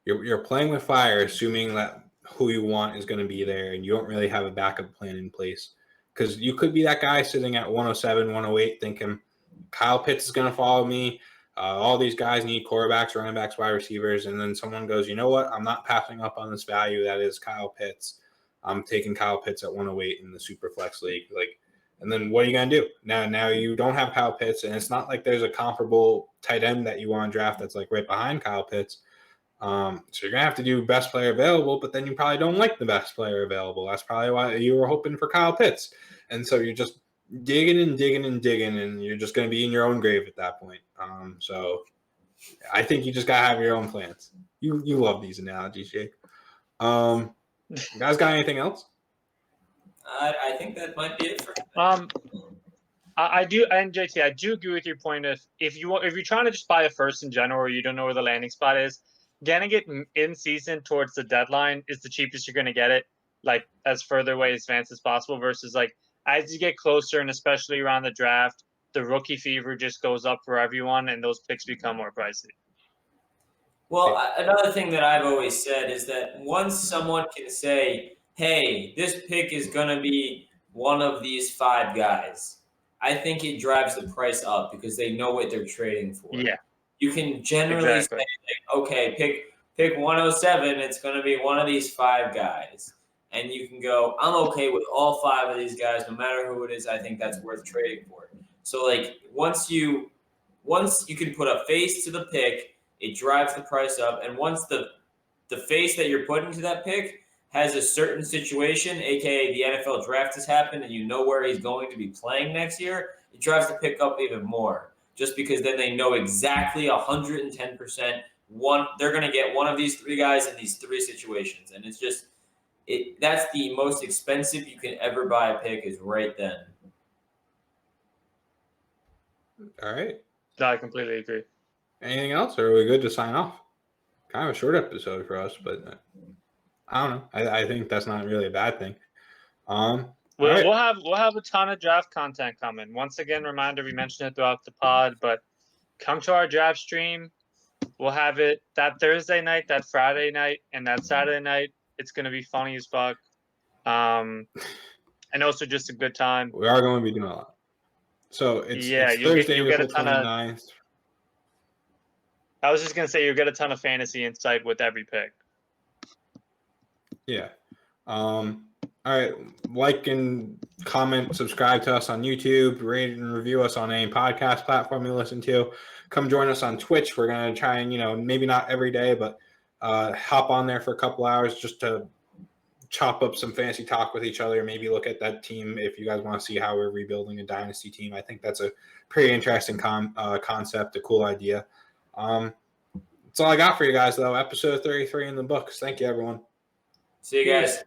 you're playing with fire, assuming that who you want is going to be there, and you don't really have a backup plan in place. Because you could be that guy sitting at 107, 108, thinking Kyle Pitts is going to follow me. All these guys need quarterbacks, running backs, wide receivers, and then someone goes, you know what? I'm not passing up on this value that is Kyle Pitts. I'm taking Kyle Pitts at 108 in the super flex league, like. And then what are you going to do? Now you don't have Kyle Pitts, and it's not like there's a comparable tight end that you want to draft that's like right behind Kyle Pitts. So you're going to have to do best player available, but then you probably don't like the best player available. That's probably why you were hoping for Kyle Pitts. And so you're just digging, and you're just going to be in your own grave at that point. So I think you just got to have your own plans. You love these analogies, Jake. You guys got anything else? I think that might be it for I do, and JT, I do agree with your point. If you're trying to just buy a first in general, or you don't know where the landing spot is, getting it in season towards the deadline is the cheapest you're going to get it, like as further away advanced as possible. Versus like as you get closer, and especially around the draft, the rookie fever just goes up for everyone, and those picks become more pricey. Well, another thing that I've always said is that once someone can say, hey, this pick is going to be one of these 5 guys, I think it drives the price up because they know what they're trading for. Yeah. You can generally say, okay, pick 107, it's going to be one of these 5 guys. And you can go, I'm okay with all 5 of these guys, no matter who it is, I think that's worth trading for. So, like, once you can put a face to the pick, it drives the price up. And once the face that you're putting to that pick has a certain situation, aka the NFL draft has happened and you know where he's going to be playing next year, it drives the pick up even more. Just because then they know exactly 110% they're going to get one of these 3 guys in these 3 situations. And it's just that's the most expensive you can ever buy a pick is right then. All right. No, I completely agree. Anything else, or are we good to sign off? Kind of a short episode for us, but I don't know. I think that's not really a bad thing. We'll have a ton of draft content coming. Once again, reminder, we mentioned it throughout the pod, but come to our draft stream. We'll have it that Thursday night, that Friday night, and that Saturday night. It's going to be funny as fuck. And also just a good time. We are going to be doing a lot. So it's Thursday, you'll get a April ton 29th. Of. I was just going to say you'll get a ton of fantasy insight with every pick. Yeah. All All right, like and comment, subscribe to us on YouTube, rate and review us on any podcast platform you listen to. Come join us on Twitch. We're going to try and, maybe not every day, but hop on there for a couple hours just to chop up some fantasy talk with each other, maybe look at that team if you guys want to see how we're rebuilding a dynasty team. I think that's a pretty interesting concept, a cool idea. That's all I got for you guys, though. Episode 33 in the books. Thank you, everyone. See you guys.